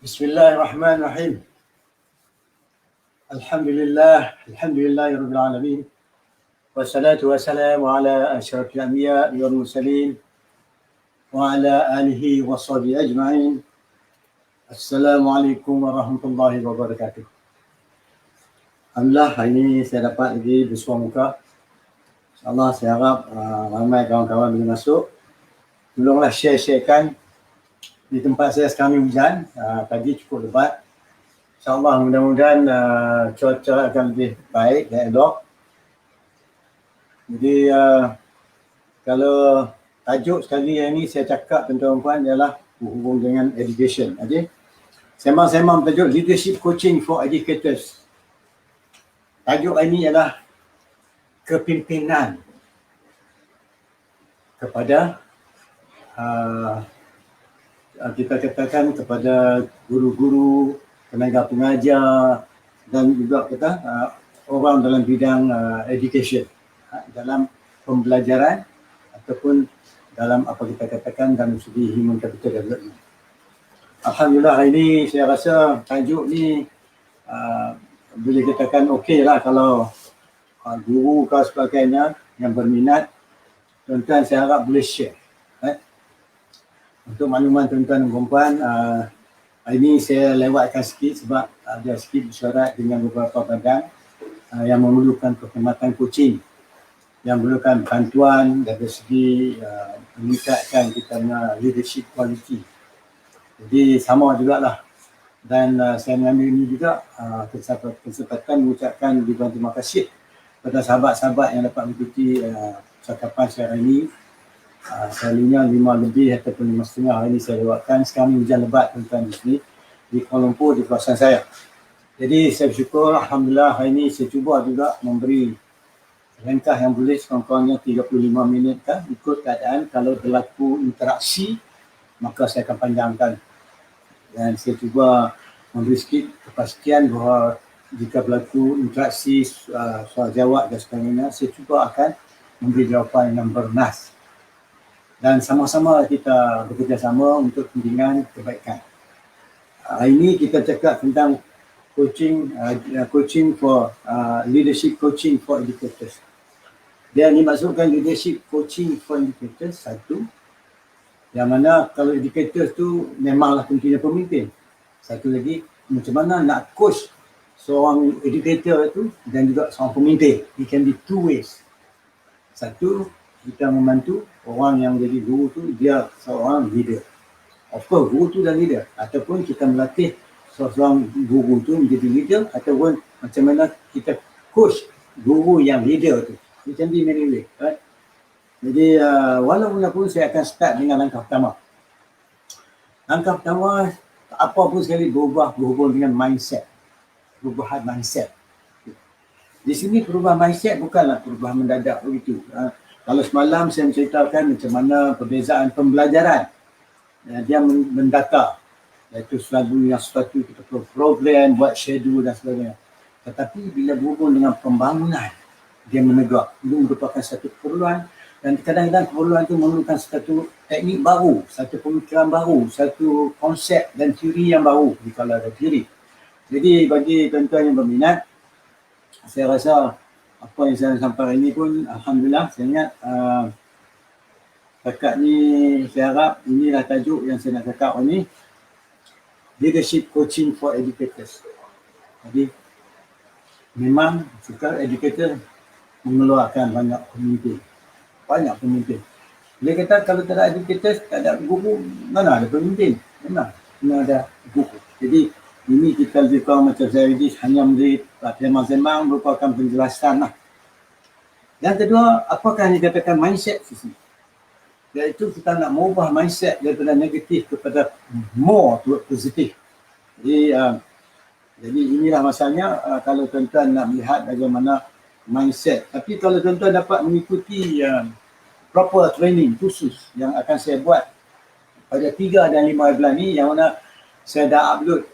Bismillahirrahmanirrahim. Alhamdulillahirabbil alamin. Wassalatu wassalamu ala asyrafil anbiya wal mursalin wa ala alihi washabihi ajma'in. Assalamualaikum warahmatullahi wabarakatuh. Alhamdulillah, hari ini saya dapat lagi bersuah muka. InsyaAllah saya harap ramai kawan-kawan boleh masuk. Tolonglah share-sharekan. Di tempat saya sekarang ni hujan, pagi cukup lebat. InsyaAllah mudah-mudahan cuaca akan lebih baik dan elok. Jadi kalau tajuk sekali yang ini saya cakap tuan-tuan ialah berhubung dengan education. Okay? Sembang-sembang tajuk Leadership Coaching for Educators. Tajuk ini ialah kepimpinan kepada kita katakan kepada guru-guru, tenaga pengajar dan juga kita orang dalam bidang education, dalam pembelajaran ataupun dalam apa kita katakan dalam segi human capital development. Alhamdulillah, hari ini saya rasa tajuk ni boleh katakan okey lah kalau guru ke sebagainya yang berminat, tuan-tuan saya harap boleh share. Untuk makluman tuan-tuan dan puan-puan, hari ini saya lewatkan sikit sebab ada sikit bersyarat dengan beberapa badan yang memerlukan perkhidmatan coaching, yang memerlukan bantuan dari segi meningkatkan kita punya leadership quality. Jadi sama jugalah. Dan saya mengambil ini juga kesempatan mengucapkan ribuan terima kasih kepada sahabat-sahabat yang dapat mengikuti cakapan saya hari ini. Selalunya 5 lebih ataupun 5.30 hari ini saya lewatkan. Sekarang ni hujan lebat tuan-tuan di sini di Kuala Lumpur, di kawasan saya. Jadi saya bersyukur, Alhamdulillah hari ini saya cuba juga memberi ringkas yang boleh sekurang-kurangnya 35 minit kan, ikut keadaan. Kalau berlaku interaksi maka saya akan panjangkan. Dan saya cuba memberi sikit kepastian bahawa jika berlaku interaksi, soal jawab dan sebagainya, saya cuba akan memberi jawapan yang bernas. Dan sama-sama kita bekerjasama untuk kepentingan kebaikan. Hari ini kita cakap tentang coaching for leadership coaching for educators. Dia dimaksudkan leadership coaching for educators satu, yang mana kalau educators tu memanglah pentingnya pemimpin. Satu lagi, macam mana nak coach seorang educator tu dan juga seorang pemimpin. It can be two ways. Satu, kita membantu orang yang jadi guru tu dia seorang leader. Of course, guru tu dah leader. Ataupun kita melatih seorang guru tu menjadi leader, ataupun macam mana kita coach guru yang leader tu. It can be many ways, right? Jadi walaupun pun saya akan start dengan langkah pertama. Langkah pertama, apa pun sekali berhubung dengan mindset. Perubahan mindset. Di sini perubahan mindset bukanlah perubahan mendadak begitu. Kalau semalam saya menceritakan macam mana perbezaan pembelajaran, dia mendata, iaitu selalu yang sesuatu kita perlu program, buat schedule dan sebagainya. Tetapi bila berhubung dengan pembangunan, dia menegak. Itu merupakan satu keperluan, dan kadang-kadang keperluan itu memerlukan satu teknik baru, satu pemikiran baru, satu konsep dan teori yang baru kalau ada teori. Jadi bagi tuan-tuan yang berminat, saya rasa apa yang saya sampai hari ini pun Alhamdulillah, saya ingat takat ni saya harap inilah tajuk yang saya nak cakap hari ini, Leadership Coaching for Educators. Jadi memang suka educator mengeluarkan banyak pemimpin. Dia kata kalau tak ada educator, tak ada guru, mana ada pemimpin? Memang kena ada guru. Jadi ini kita lebih kurang macam saya ini hanya memberi sembang-sembang merupakan penjelasan lah. Dan kedua, apakah yang dikatakan mindset di sini? Iaitu kita nak mengubah mindset daripada negatif kepada more to positif. Jadi inilah masanya kalau tuan-tuan nak melihat bagaimana mindset. Tapi kalau tuan-tuan dapat mengikuti proper training khusus yang akan saya buat pada 3 dan 5 bulan ni, yang mana saya dah upload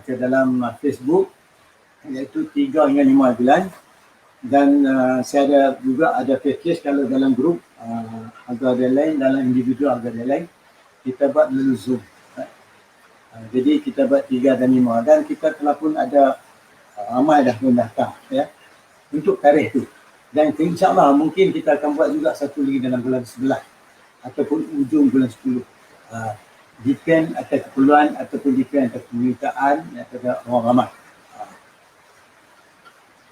ke dalam Facebook, iaitu 3 hingga 5 bulan. Dan saya ada package kalau dalam grup, harga dia lain, dalam individual harga dia lain. Kita buat melalui Zoom. Jadi kita buat 3 dan 5 dan kita telah pun ada ramai dah mendaftar ya untuk tarikh tu. Dan insyaAllah mungkin kita akan buat juga satu lagi dalam bulan 11 ataupun ujung bulan 10. Depend atas keperluan ataupun depend atas permintaan daripada orang ramai.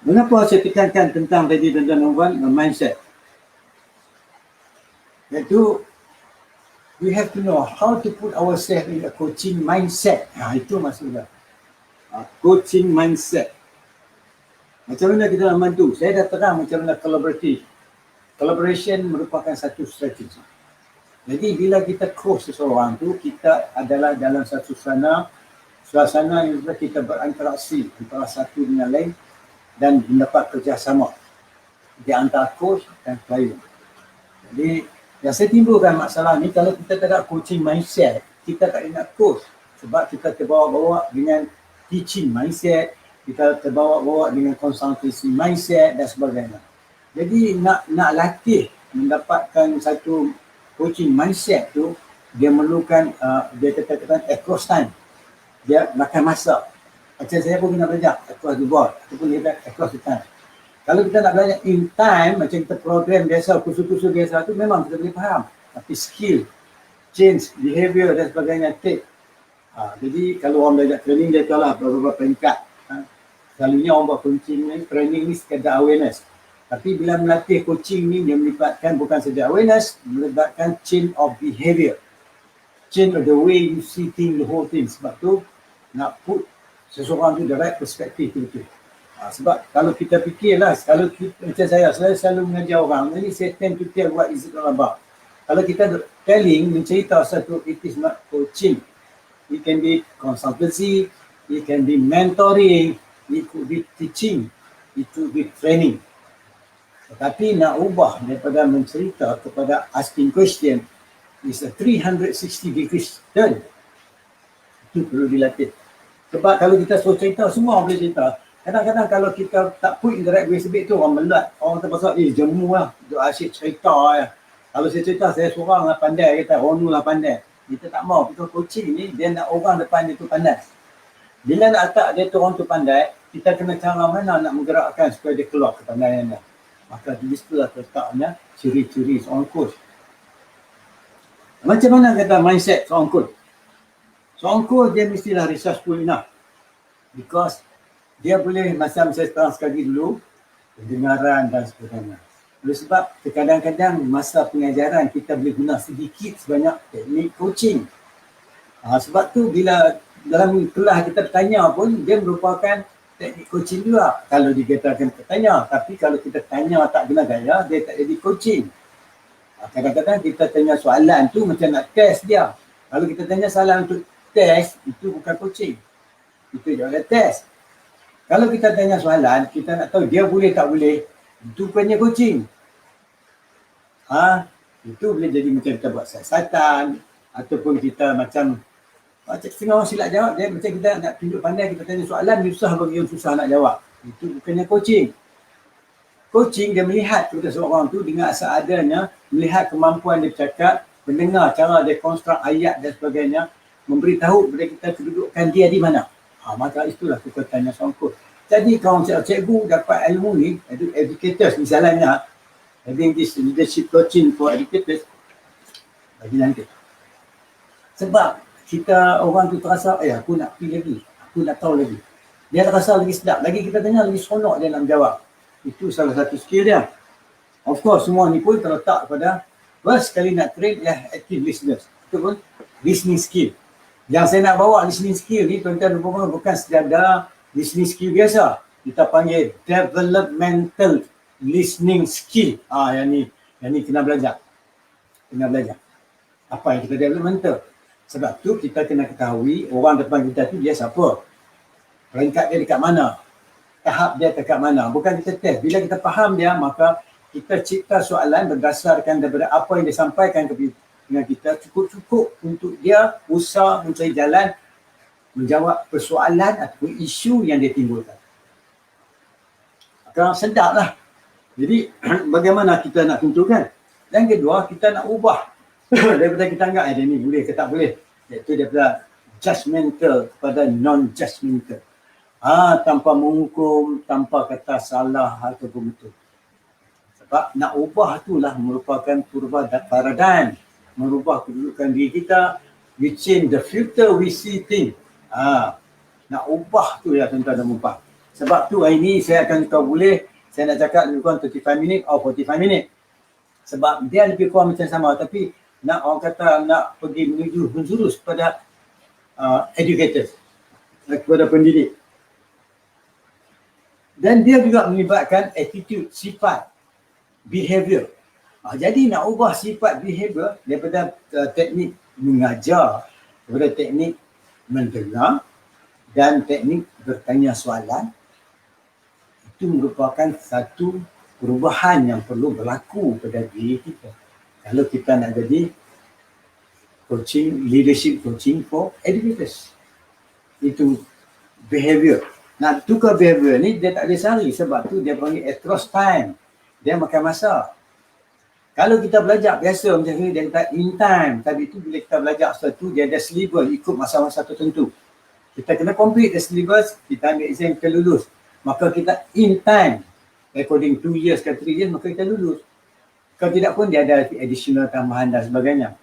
Mengapa saya tekankan tentang tadi tuan-tuan mindset? Iaitu we have to know how to put ourselves in a coaching mindset. Itu maksudnya. Coaching mindset. Macam mana kita nak membantu? Saya dah terang macam mana collaborative. Collaboration merupakan satu strategi. Jadi bila kita coach seseorang tu, kita adalah dalam satu suasana yang kita berinteraksi antara satu dengan lain dan mendapat kerjasama di antara coach dan klien. Jadi yang saya timbulkan masalah ni, kalau kita tak ada coaching mindset, kita tak nak coach sebab kita terbawa-bawa dengan teaching mindset, kita terbawa-bawa dengan consultancy mindset dan sebagainya. Jadi nak latih mendapatkan satu coaching mindset tu, dia memerlukan dia kata-kata across time. Dia makan masa. Macam saya pun nak belajar across the board ataupun across the time. Kalau kita nak belajar in time, macam kita program biasa, kursus-kursus biasa tu memang kita boleh faham. Tapi skill, change, behavior dan sebagainya take. Jadi kalau orang belajar training, dia tahu lah beberapa peringkat. Selalunya orang buat coaching ni, training ni sekadar awareness. Tapi bila melatih coaching ni, dia melibatkan bukan saja awareness, melibatkan change of behavior. Change of the way you see things, the whole thing. Sebab tu, nak put seseorang tu the right perspective tu. Sebab kalau kita fikirlah, kalau kita, macam saya selalu mengajar orang, jadi saya tend to tell what is it all about. Kalau kita telling, mencerita satu, it is not coaching. It can be consultancy, it can be mentoring, it could be teaching, it could be training. Tetapi nak ubah daripada mencerita kepada asking question is a 360 degrees turn. Itu perlu dilatih. Sebab kalau kita suruh cerita, semua boleh cerita. Kadang-kadang kalau kita tak put in the right way sebab tu orang melat. Orang terpaksa, jemu lah. Duk asyik cerita ya. Kalau saya cerita, saya seorang lah pandai. Kata, orang lah pandai. Kita tak mau. Kita coaching ni, dia nak orang depan dia tu pandai. Bila nak letak dia tu orang tu pandai, kita kena cara mana nak menggerakkan supaya dia keluar kepandaian dia. Maka di situ lah letaknya ciri-ciri seorang coach. Macam mana kata mindset seorang coach? Seorang coach dia mestilah resourceful enough. Because dia boleh, macam saya terang sekali dulu, pendengaran dan sebagainya. Oleh sebab kadang-kadang masa pengajaran kita boleh guna sedikit sebanyak teknik coaching. Sebab tu bila dalam kelas kita bertanya pun, dia merupakan teknik coaching juga. Kalau dikatakan bertanya, tapi kalau kita tanya tak guna gaya, dia tak jadi coaching. Kadang-kadang kita tanya soalan tu macam nak test dia. Kalau kita tanya soalan untuk test, itu bukan coaching. Itu jawapan test. Kalau kita tanya soalan, kita nak tahu dia boleh tak boleh, itu bukannya coaching. Itu boleh jadi macam kita buat siasatan, ataupun kita macam setengah orang silap jawab, dia macam kita nak tunjuk pandai, kita tanya soalan, susah bagi yang susah nak jawab. Itu bukannya coaching. Coaching dia melihat kepada seorang tu dengan seadanya, melihat kemampuan dia bercakap, mendengar cara dia konstruk ayat dan sebagainya, memberitahu kepada kita kedudukan dia di mana. Maka itulah kita tanya seorang coach. Jadi kalau cikgu dapat ilmu ni, educators misalnya, having this leadership coaching for educators, bagi nanti. Sebab kita orang tu terasa, aku nak pergi lagi, aku nak tahu lagi. Dia terasa lagi sedap, lagi kita tanya lagi seronok dia nak menjawab. Itu salah satu skill dia. Of course semua ni pun terletak pada first sekali nak train ialah active listeners. Itu pun listening skill. Yang saya nak bawa listening skill ni tuan-tuan bukan sekadar listening skill biasa. Kita panggil developmental listening skill. Yang ni kena belajar. Kena belajar. Apa yang kita developmental? Sebab tu kita kena ketahui orang depan kita tu dia siapa. Peringkat dia dekat mana. Tahap dia dekat mana. Bukan kita test. Bila kita faham dia, maka kita cipta soalan berdasarkan daripada apa yang disampaikan dengan kita cukup-cukup untuk dia usaha mencari jalan menjawab persoalan atau isu yang dia timbulkan. Maka sedaplah. Jadi bagaimana kita nak tentukan? Yang kedua, kita nak ubah daripada kita anggap dia ni boleh ke tak boleh. Iaitu daripada judgmental kepada non-judgmental. Tanpa menghukum, tanpa kata salah ataupun betul. Sebab nak ubah itulah merupakan perubahan paradigm, merubah kedudukan diri kita. We change the filter we see things. Nak ubah tu ya tuan-tuan dan puan. Sebab tu hari ni saya akan, kalau boleh, saya nak cakap lebih kurang 35 minit atau 45 minit. Sebab dia lebih kurang macam sama, tapi nak orang kata nak pergi menuju menjurus kepada educators, kepada pendidik. Dan dia juga melibatkan attitude, sifat, behavior. Jadi nak ubah sifat behavior daripada teknik mengajar kepada teknik mendengar dan teknik bertanya soalan, itu merupakan satu perubahan yang perlu berlaku pada diri kita. Kalau kita nak jadi coaching, leadership coaching for educators. Itu behavior. Nak tukar behavior ni dia tak boleh sehari, sebab tu dia panggil across time. Dia makan masa. Kalau kita belajar biasa macam ni, dia kata in time. Tapi tu bila kita belajar sesuatu, dia ada syllabus ikut masa-masa tertentu. Kita kena complete the syllabus, kita ambil exam, kita lulus. Maka kita in time. According 2 years ke 3 years, maka kita lulus. Kalau tidak pun dia ada additional tambahan dan sebagainya.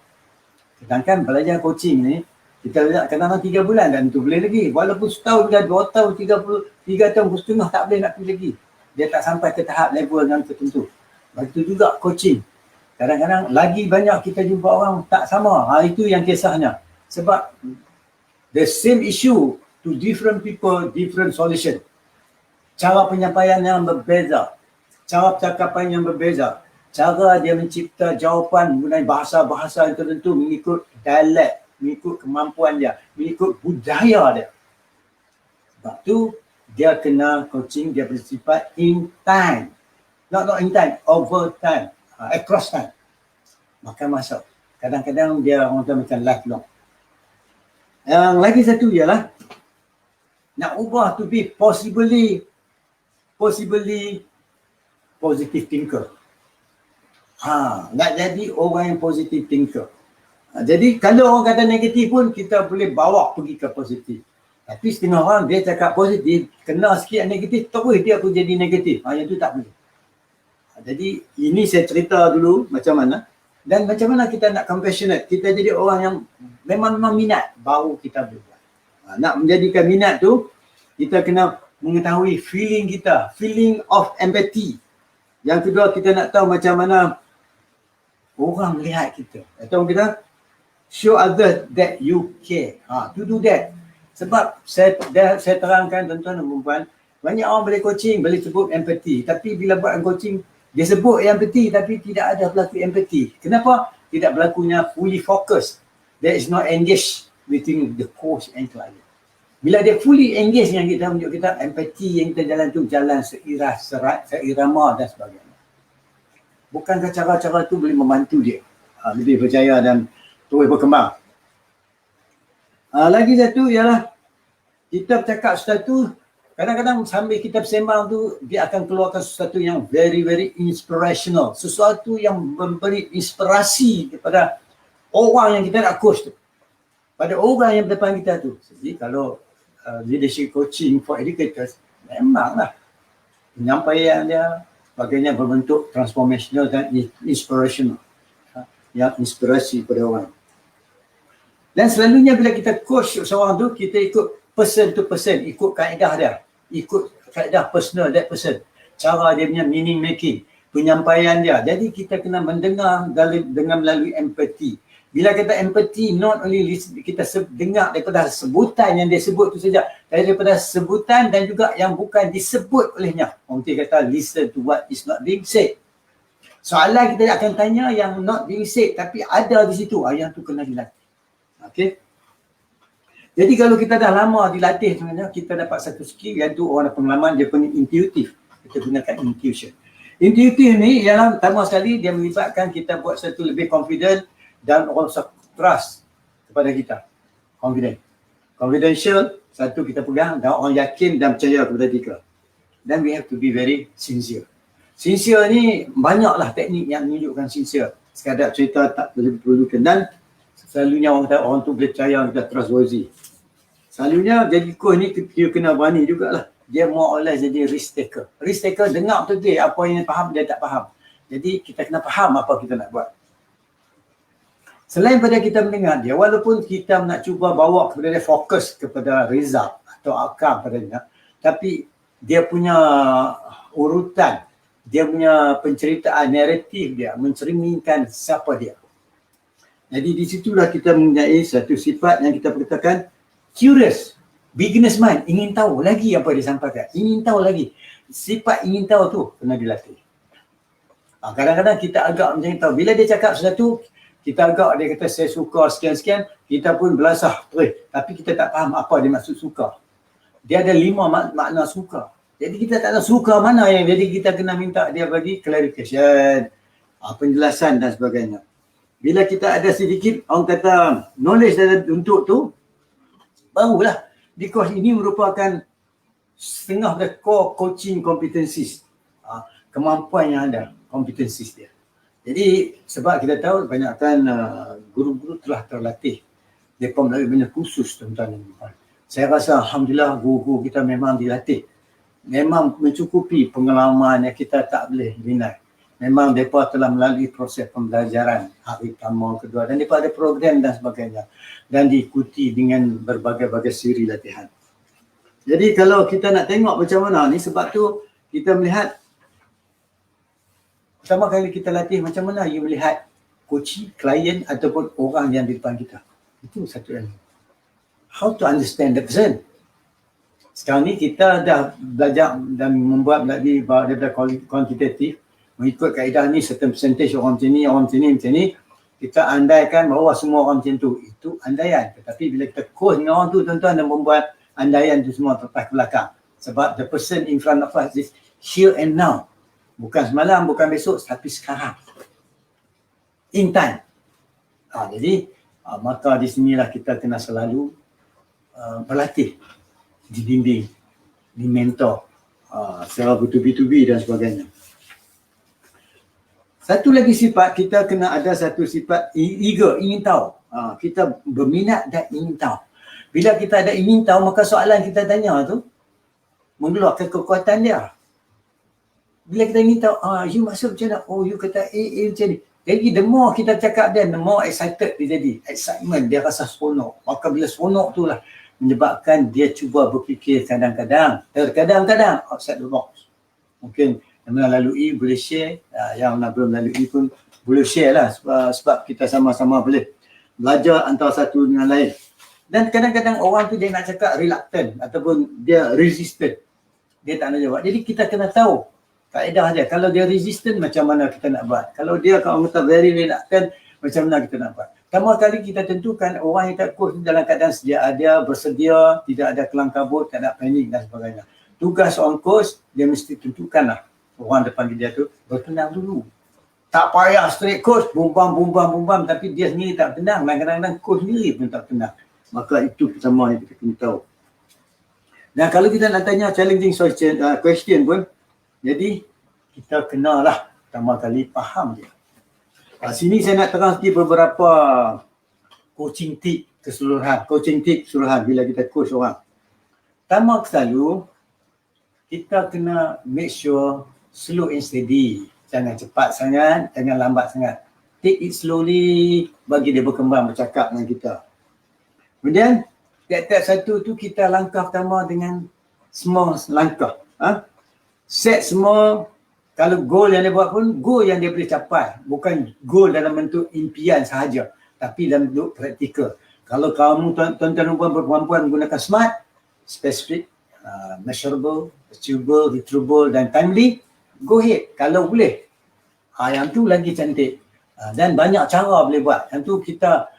Sedangkan belajar coaching ni, kita belajar kadang-kadang 3 bulan dan tu boleh lagi. Walaupun setahun dan 2 tahun, 3 tahun setengah tak boleh nak pergi lagi. Dia tak sampai ke tahap level yang tertentu. Begitu juga coaching. Kadang-kadang lagi banyak kita jumpa orang tak sama. Itu yang kisahnya. Sebab the same issue to different people, different solution. Cara penyampaian yang berbeza. Cara percakapan yang berbeza. Cara dia mencipta jawapan mengenai bahasa-bahasa yang tertentu mengikut dialek, mengikut kemampuan dia, mengikut budaya dia. Sebab tu dia kena coaching, dia bersifat in time. Not in time, over time. Across time. Makan masa. Kadang-kadang dia orang tu macam lifelong. Yang lagi satu ialah nak ubah to be possibly positive thinker. Nak jadi orang yang positive thinker. Jadi kalau orang kata negatif pun kita boleh bawa pergi ke positif. Tapi setengah orang dia cakap positif, kena sikit yang negatif, terus dia pun jadi negatif. Yang tu tak boleh. Jadi ini saya cerita dulu macam mana dan macam mana kita nak compassionate. Kita jadi orang yang memang minat, baru kita boleh buat. Nak menjadikan minat tu, kita kena mengetahui feeling kita, feeling of empathy. Yang kedua, kita nak tahu macam mana orang melihat kita. Atau kita show others that you care. To do that. Sebab saya terangkan tuan-tuan dan puan, banyak orang boleh coaching, boleh sebut empathy. Tapi bila buat coaching, dia sebut empathy tapi tidak ada berlaku empathy. Kenapa? Tidak berlakunya fully focus. There is no engage between the coach and client. Bila dia fully engage dengan kita, menunjuk kita empathy yang kita jalan tu jalan seirama dan sebagainya. Bukankah cara-cara tu boleh membantu dia lebih berjaya dan terus berkembang. Lagi satu ialah kita bercakap sesuatu, kadang-kadang sambil kita bersembang tu dia akan keluarkan sesuatu yang very very inspirational, sesuatu yang memberi inspirasi kepada orang yang kita nak coach tu, pada orang yang depan kita tu. Jadi kalau leadership coaching for educators, memanglah penyampaian dia sebagainya berbentuk transformational dan inspirational, yang inspirasi pada orang. Dan selalunya bila kita coach seorang tu, kita ikut person to person, ikut kaedah dia, ikut kaedah personal that person, cara dia punya meaning making, penyampaian dia. Jadi kita kena mendengar dengan melalui empathy. Bila kita empathy, not only kita dengar daripada sebutan yang dia sebut tu saja, daripada sebutan dan juga yang bukan disebut olehnya. Orang kata listen to what is not being said. Soalan kita akan tanya yang not being said tapi ada di situ, yang tu kena dilatih. Okay. Jadi kalau kita dah lama dilatih sebenarnya, kita dapat satu skill yang tu orang ada pengalaman, dia punya intuitive. Kita gunakan intuition. Intuitive ni ialah pertama sekali dia melibatkan kita buat satu lebih confident dan orang trust kepada kita. Confidential, satu kita pegang dan orang yakin dan percaya kepada kita. Then we have to be very sincere. Sincere ni banyaklah teknik yang menunjukkan sincere. Sekadar cerita tak perlu kenal. Selalunya orang tu boleh percaya kita trustworthy. Selalunya jadi coach ni dia kena berani jugalah. Dia more or less jadi risk taker. Risk taker dengar betul-betul apa yang faham, dia tak faham. Jadi kita kena faham apa kita nak buat. Selain pada kita mendengar dia, walaupun kita nak cuba bawa kepada dia fokus kepada result atau outcome padanya, tapi dia punya urutan, dia punya penceritaan, naratif dia mencerminkan siapa dia. Jadi di situlah kita mempunyai satu sifat yang kita katakan curious, beginner's mind, ingin tahu lagi apa dia sampaikan, ingin tahu lagi. Sifat ingin tahu tu kena dilatih. Kadang-kadang kita agak macam tahu, bila dia cakap sesuatu, kita agak dia kata saya suka sekian-sekian, kita pun belasah terus, tapi kita tak faham apa dia maksud suka. Dia ada 5 makna suka. Jadi kita tak tahu suka mana yang, jadi kita kena minta dia bagi clarification, penjelasan dan sebagainya. Bila kita ada sedikit, orang kata knowledge untuk tu, barulah di course ini merupakan setengah dari core coaching competencies. Kemampuan yang ada, competencies dia. Jadi sebab kita tahu banyakkan guru-guru telah terlatih. Mereka melalui banyak kursus tentang ini. Saya rasa Alhamdulillah guru-guru kita memang dilatih. Memang mencukupi pengalaman yang kita tak boleh binai. Memang mereka telah melalui proses pembelajaran hari pertama, kedua dan mereka ada program dan sebagainya. Dan diikuti dengan berbagai-bagai siri latihan. Jadi kalau kita nak tengok macam mana ni, sebab tu kita melihat pertama kali kita latih macam mana you melihat coach, klien ataupun orang yang di depan kita. Itu satu yang. How to understand the person. Sekarang ni kita dah belajar dan membuat lagi daripada kuantitatif, mengikut kaedah ni certain percentage orang macam ni, orang macam ni, macam ni. Kita andaikan bahawa semua orang macam tu. Itu andaian. Tetapi bila kita coach dengan orang tu, tuan-tuan dah membuat andaian tu semua terpas ke belakang. Sebab the person in front of us is here and now. Bukan semalam, bukan besok, tapi sekarang. In time. Jadi, maka di sinilah kita kena selalu berlatih, dibimbing, dimentor, secara bertubi-tubi dan sebagainya. Satu lagi sifat, kita kena ada satu sifat eager, ingin tahu. Kita berminat dan ingin tahu. Bila kita ada ingin tahu, maka soalan kita tanya tu mengeluarkan kekuatan dia. Bila kita ingin tahu, you maksud macam mana? Oh, you kata macam ni. Jadi the more kita cakap dia, the more excited dia jadi. Excitement, dia rasa seronok. Maka bila seronok tu lah menyebabkan dia cuba berfikir kadang-kadang, terkadang-kadang outside the box. Mungkin yang melalui boleh share, yang belum melalui pun boleh share lah, sebab kita sama-sama boleh belajar antara satu dengan lain. Dan kadang-kadang orang tu dia nak cakap reluctant ataupun dia resistant. Dia tak nak jawab. Jadi kita kena tahu kaedah dia. Kalau dia resistant, macam mana kita nak buat. Kalau dia kalau kata very reluctant, macam mana kita nak buat. Pertama kali kita tentukan orang yang tak coach dalam keadaan sedia ada, bersedia, tidak ada kelang kabut, tak ada panik dan sebagainya. Tugas seorang coach, dia mesti tentukanlah orang depan dia tu bertenang dulu. Tak payah straight coach, bumbam, tapi dia sendiri tak tenang. Dan kadang-kadang coach sendiri pun tak tenang. Maka itu pertama yang kita kena tahu. Dan kalau kita nak tanya challenging question pun, jadi kita kenalah pertama kali faham dia. Sini saya nak terang sikit beberapa coaching tip keseluruhan bila kita coach orang. Pertama selalu, kita kena make sure slow and steady. Jangan cepat sangat, jangan lambat sangat. Take it slowly, bagi dia berkembang, bercakap dengan kita. Kemudian, tiap-tiap satu tu kita langkah pertama dengan small langkah. Set semua, kalau goal yang dia buat pun, goal yang dia boleh capai. Bukan goal dalam bentuk impian sahaja, tapi dalam bentuk praktikal. Kalau kamu tuan-tuan dan puan-puan menggunakan SMART, specific, measurable, achievable, retrievable dan timely, go ahead kalau boleh. Yang tu lagi cantik. Dan banyak cara boleh buat. Yang tu kita,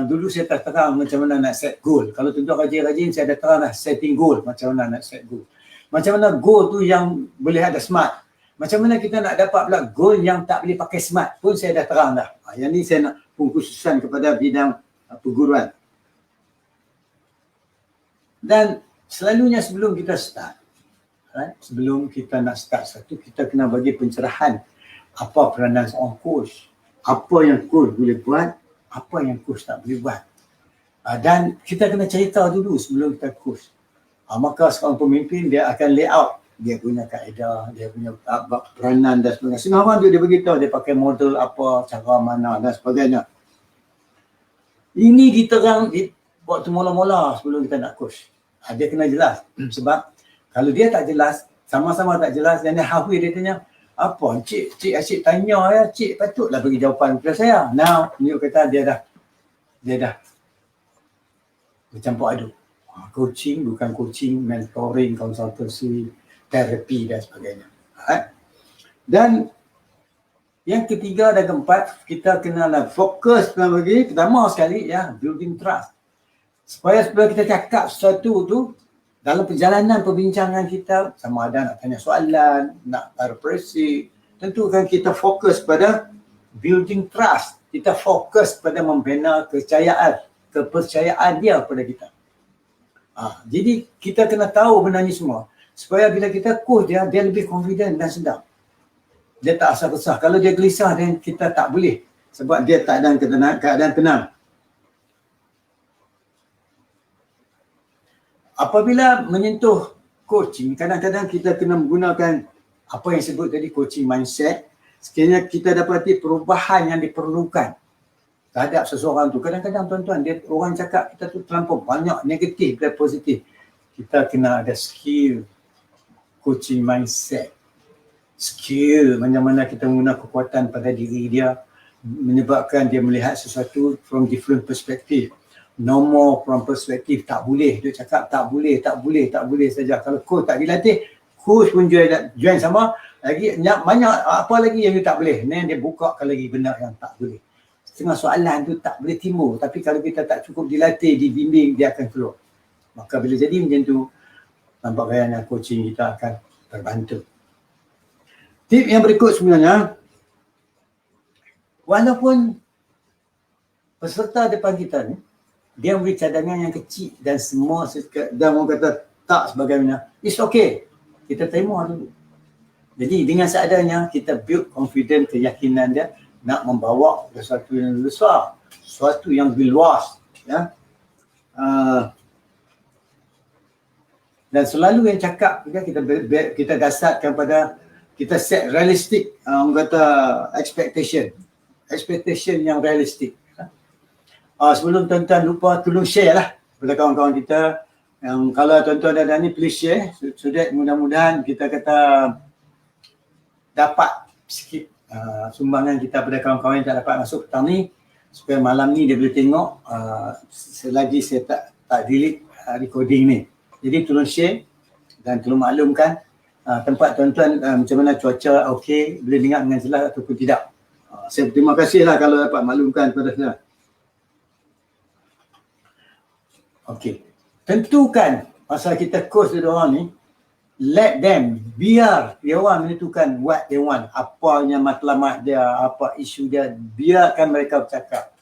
dulu saya tak terang macam mana nak set goal. Kalau tuan-tuan rajin-rajin, saya dah terang lah setting goal, macam mana nak set goal. Macam mana goal tu yang boleh ada SMART. Macam mana kita nak dapat pula goal yang tak boleh pakai SMART pun saya dah terang dah. Yang ni saya nak pengkhususan kepada bidang perguruan. Dan selalunya sebelum kita start, sebelum kita nak start satu, kita kena bagi pencerahan apa peranan seorang coach, apa yang coach boleh buat, apa yang coach tak boleh buat. Dan kita kena cerita dulu sebelum kita coach. Maka seorang pemimpin dia akan layout, dia punya kaedah, dia punya peranan dan sebagainya. Setengah orang dia beritahu dia pakai model apa, cara mana dan sebagainya. Ini diterang waktu mula-mula sebelum kita nak coach. Dia kena jelas. Sebab kalau dia tak jelas, sama-sama tak jelas, dan halfway dia tanya, apa cik asyik tanya ya, cik patutlah bagi jawapan kepada saya. Nah, ni kata dia dah bercampur aduk. Coaching bukan coaching, mentoring, konsultasi, terapi dan sebagainya. Dan yang ketiga dan keempat, kita kena fokus pertama sekali ya, building trust. Supaya kita cakap sesuatu tu dalam perjalanan perbincangan kita, sama ada nak tanya soalan, nak paraphrase, tentu kan kita fokus pada building trust. Kita fokus pada membina kepercayaan dia kepada kita. Jadi kita kena tahu benda ni semua supaya bila kita coach dia lebih confident dan sedap. Dia tak asal resah. Kalau dia gelisah dan kita tak boleh sebab dia tak dalam keadaan tenang. Apabila menyentuh coaching, kadang-kadang kita kena menggunakan apa yang disebut tadi coaching mindset. Sekiranya kita dapati perubahan yang diperlukan terhadap seseorang tu. Kadang-kadang tuan-tuan, orang cakap kita tu terlampau banyak negatif dan positif. Kita kena ada skill coaching mindset. Skill mana-mana kita menggunakan kekuatan pada diri dia menyebabkan dia melihat sesuatu from different perspective. No more from perspective tak boleh. Dia cakap tak boleh saja. Kalau coach tak dilatih, coach pun join sama. Lagi banyak apa lagi yang dia tak boleh. Ni dia bukakan lagi benda yang tak boleh. Setengah soalan tu tak boleh timbul. Tapi kalau kita tak cukup dilatih, dibimbing, dia akan keluar. Maka bila jadi macam tu, nampak gaya coaching kita akan terbantu. Tip yang berikut sebenarnya, walaupun peserta depan kita ni, dia memberi cadangan yang kecil dan semua dan orang kata tak sebagainya, it's okay. Kita terima dulu. Jadi dengan seadanya kita build confidence, keyakinan dia nak membawa sesuatu yang besar, sesuatu yang lebih luas. Ya. Dan selalu yang cakap kita dasarkan pada kita set realistic, orang kata expectation yang realistic. Sebelum tuan-tuan lupa, tolong share lah kepada kawan-kawan kita. Yang kalau tuan-tuan ada ni, please share. Sudah mudah-mudahan kita kata dapat sikit sumbangan kita pada kawan-kawan yang tak dapat masuk petang ni. Supaya malam ni dia boleh tengok selagi saya tak delete recording ni. Jadi tolong share dan tolong maklumkan tempat tuan-tuan macam mana cuaca okey, boleh dengar dengan jelas ataupun tidak. Saya berterima kasih lah kalau dapat maklumkan kepada saya. Okey. Tentukan pasal kita coach dia orang ni, let them, biar dia orang menentukan what they want, apa yang matlamat dia, apa isu dia, biarkan mereka bercakap.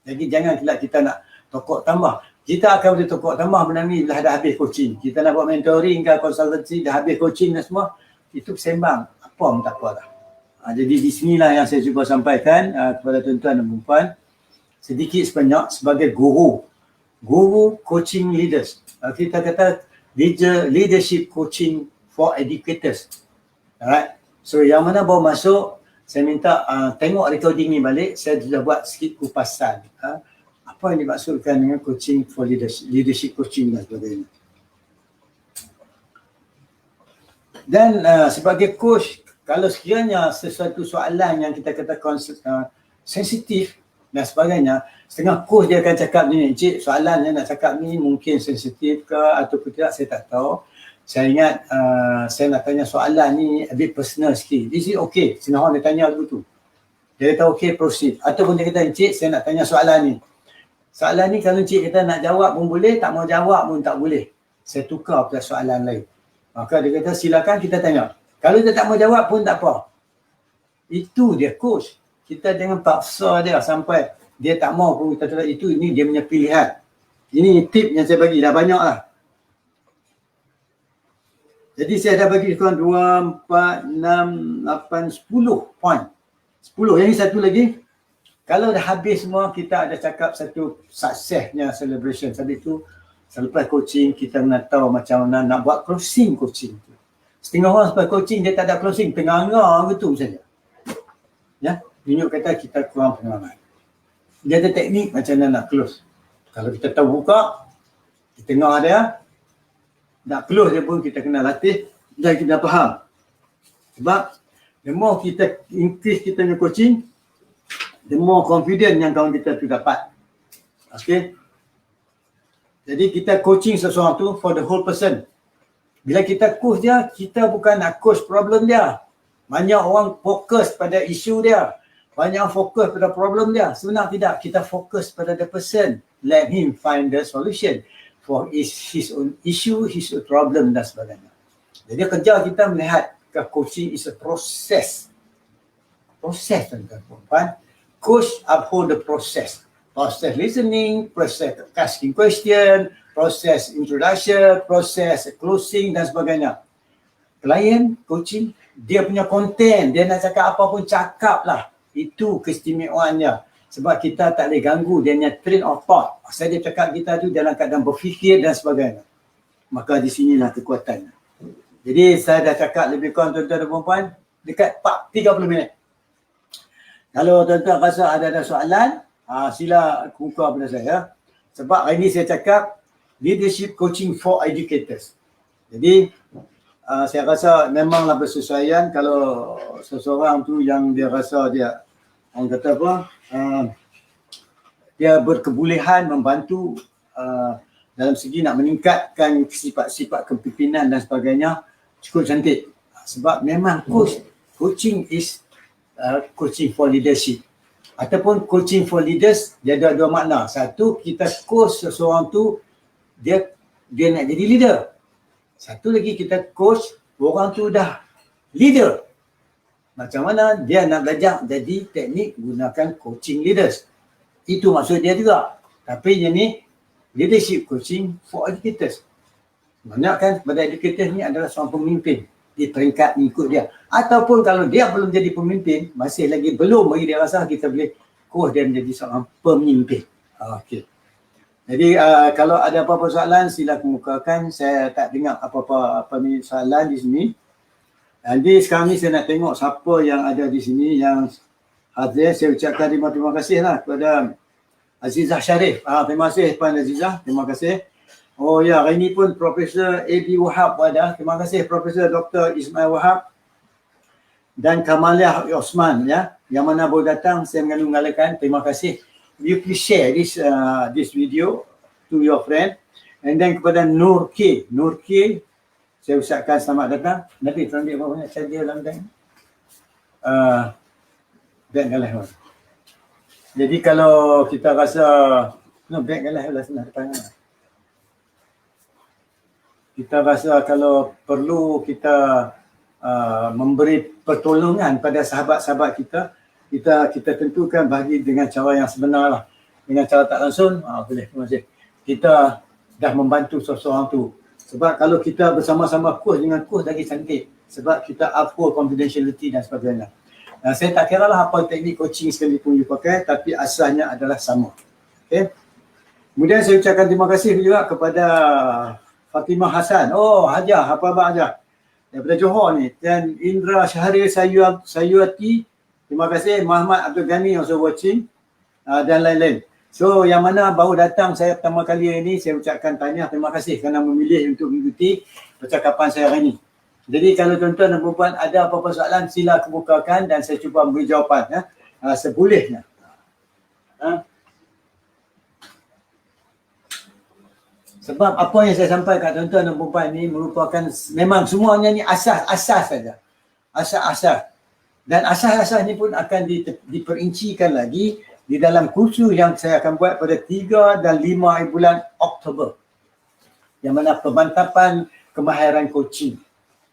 Jadi jangan kita nak tokok tambah. Kita akan boleh tokok tambah benda ni dah habis coaching. Kita nak buat mentoring ke konsultasi, dah habis coaching dan semua, itu sembang. Apa pun tak apa dah. Jadi di sinilah yang saya cuba sampaikan kepada tuan-tuan dan puan-puan, sedikit sebanyak sebagai guru coaching leaders. Kita kata leadership coaching for educators. Alright. So yang mana baru masuk, saya minta tengok recording ni balik. Saya sudah buat sikit kupasan. Apa yang dimaksudkan dengan coaching for leadership coaching dan sebagainya. Dan sebagai coach, kalau sekiranya sesuatu soalan yang kita kata sensitif dan sebagainya, setengah coach dia akan cakap ni, cik soalan yang nak cakap ni mungkin sensitif ke ataupun tidak, saya tak tahu. Saya ingat saya nak tanya soalan ni a bit personal sikit. This is okay, setengah orang dia tanya dulu tu. Dia kata okay, proceed. Ataupun dia kata, cik saya nak tanya soalan ni. Soalan ni kalau cik kata nak jawab pun boleh, tak mau jawab pun tak boleh. Saya tukar pada soalan lain. Maka dia kata silakan kita tanya. Kalau dia tak mau jawab pun tak apa. Itu dia coach. Kita jangan paksa dia sampai dia tak mau pun kita kata itu, ini dia punya pilihan. Ini tip yang saya bagi, dah banyak lah. Jadi saya dah bagi korang 2, 4, 6, 8, 10 point. 10. Yang ini satu lagi. Kalau dah habis semua, kita ada cakap satu suksesnya celebration. Sebab itu, selepas coaching, kita nak tahu macam mana nak buat closing coaching tu. Setengah orang selepas coaching, dia tak ada closing, tengah-tengah gitu saja. Ya, tunjuk kata kita kurang pengalaman. Dia ada teknik macam mana nak close. Kalau kita tahu buka, di tengah dia, nak close dia pun kita kena latih dan kita faham. Sebab, the more kita increase kita punya coaching, the more confident yang kawan kita tu dapat. Okay. Jadi kita coaching seseorang tu for the whole person. Bila kita coach dia, kita bukan nak coach problem dia. Banyak orang fokus pada isu dia. Banyak fokus pada problem dia. Sebenarnya tidak. Kita fokus pada the person. Let him find the solution for his own issue, his own problem dan sebagainya. Jadi kerja kita melihat coaching is a process. Proses tuan-tuan perempuan. Coach uphold the process. Process listening, process asking question, process introduction, process closing dan sebagainya. Klien coaching, dia punya konten, dia nak cakap apa pun cakap lah. Itu keistimewaannya. Sebab kita tak boleh ganggu dia punya train of thought. Pasal dia cakap kita tu dalam keadaan berfikir dan sebagainya. Maka di sinilah kekuatannya. Jadi saya dah cakap lebih kurang tuan-tuan dan perempuan dekat 30 minit. Kalau tuan-tuan rasa ada soalan, sila buka pada saya. Sebab hari ini saya cakap leadership coaching for educators. Jadi saya rasa memanglah bersesuaian kalau seseorang tu yang dia rasa dia, orang kata apa, dia berkebolehan membantu dalam segi nak meningkatkan sifat-sifat kepimpinan dan sebagainya, cukup cantik. Sebab memang coaching is coaching for leadership ataupun coaching for leaders. Dia ada dua makna. Satu, kita coach seseorang tu dia nak jadi leader. Satu lagi, kita coach orang tu dah leader. Macam mana dia nak belajar jadi teknik gunakan coaching leaders. Itu maksud dia juga. Tapi yang ni leadership coaching for educators. Banyak kan pada educators ni adalah seorang pemimpin. Di peringkat mengikut dia. Ataupun kalau dia belum jadi pemimpin, masih lagi belum bagi dia rasa, kita boleh coach dia menjadi seorang pemimpin. Okey. Jadi kalau ada apa-apa soalan, sila kemukakan. Saya tak dengar apa-apa soalan di sini. Jadi sekarang ni saya nak tengok siapa yang ada di sini yang hadir. Saya ucapkan terima kasih lah kepada Azizah Sharif. Terima kasih Puan Azizah. Terima kasih. Oh ya, hari ini pun Profesor A.B. Wahab ada. Terima kasih Profesor Dr. Ismail Wahab dan Kamaliah Osman ya. Yang mana boleh datang, saya mengalahkan. Terima kasih. You please share this video to your friend. And then kepada Nur K. Nur K, saya ucapkan selamat datang. Nanti tuan dia berapa banyak saja dalam bank. Bank kalah. Jadi kalau kita rasa bank kalah senang datang. Kita rasa kalau perlu kita memberi pertolongan pada sahabat-sahabat kita tentukan bagi dengan cara yang sebenar lah. Dengan cara tak langsung, boleh. Terima kasih. Kita dah membantu seseorang tu. Sebab kalau kita bersama-sama coach dengan coach lagi cantik. Sebab kita uphold confidentiality dan sebagainya. Saya tak kira lah apa teknik coaching sekalipun you pakai, tapi asalnya adalah sama. Okay. Kemudian saya ucapkan terima kasih juga kepada Fatimah Hassan. Oh, Hajah, apa abang Hajah? Daripada Johor ni. Dan Indra Syahrir Sayuati. Terima kasih. Muhammad Abdul Ghani also watching. Dan lain-lain. So, yang mana baru datang saya pertama kali ini, saya ucapkan tahniah. Terima kasih kerana memilih untuk mengikuti percakapan saya hari ini. Jadi, kalau tuan-tuan dan perempuan ada apa-apa soalan, sila kemukakan dan saya cuba beri jawapan. Ya. Sebolehnya. Sebab apa yang saya sampaikan tuan-tuan dan perempuan ini merupakan memang semuanya ni asas-asas saja. Asas-asas. Dan asas-asas ni pun akan diperincikan lagi di dalam kursus yang saya akan buat pada 3 dan 5 bulan Oktober. Yang mana pemantapan kemahiran coaching.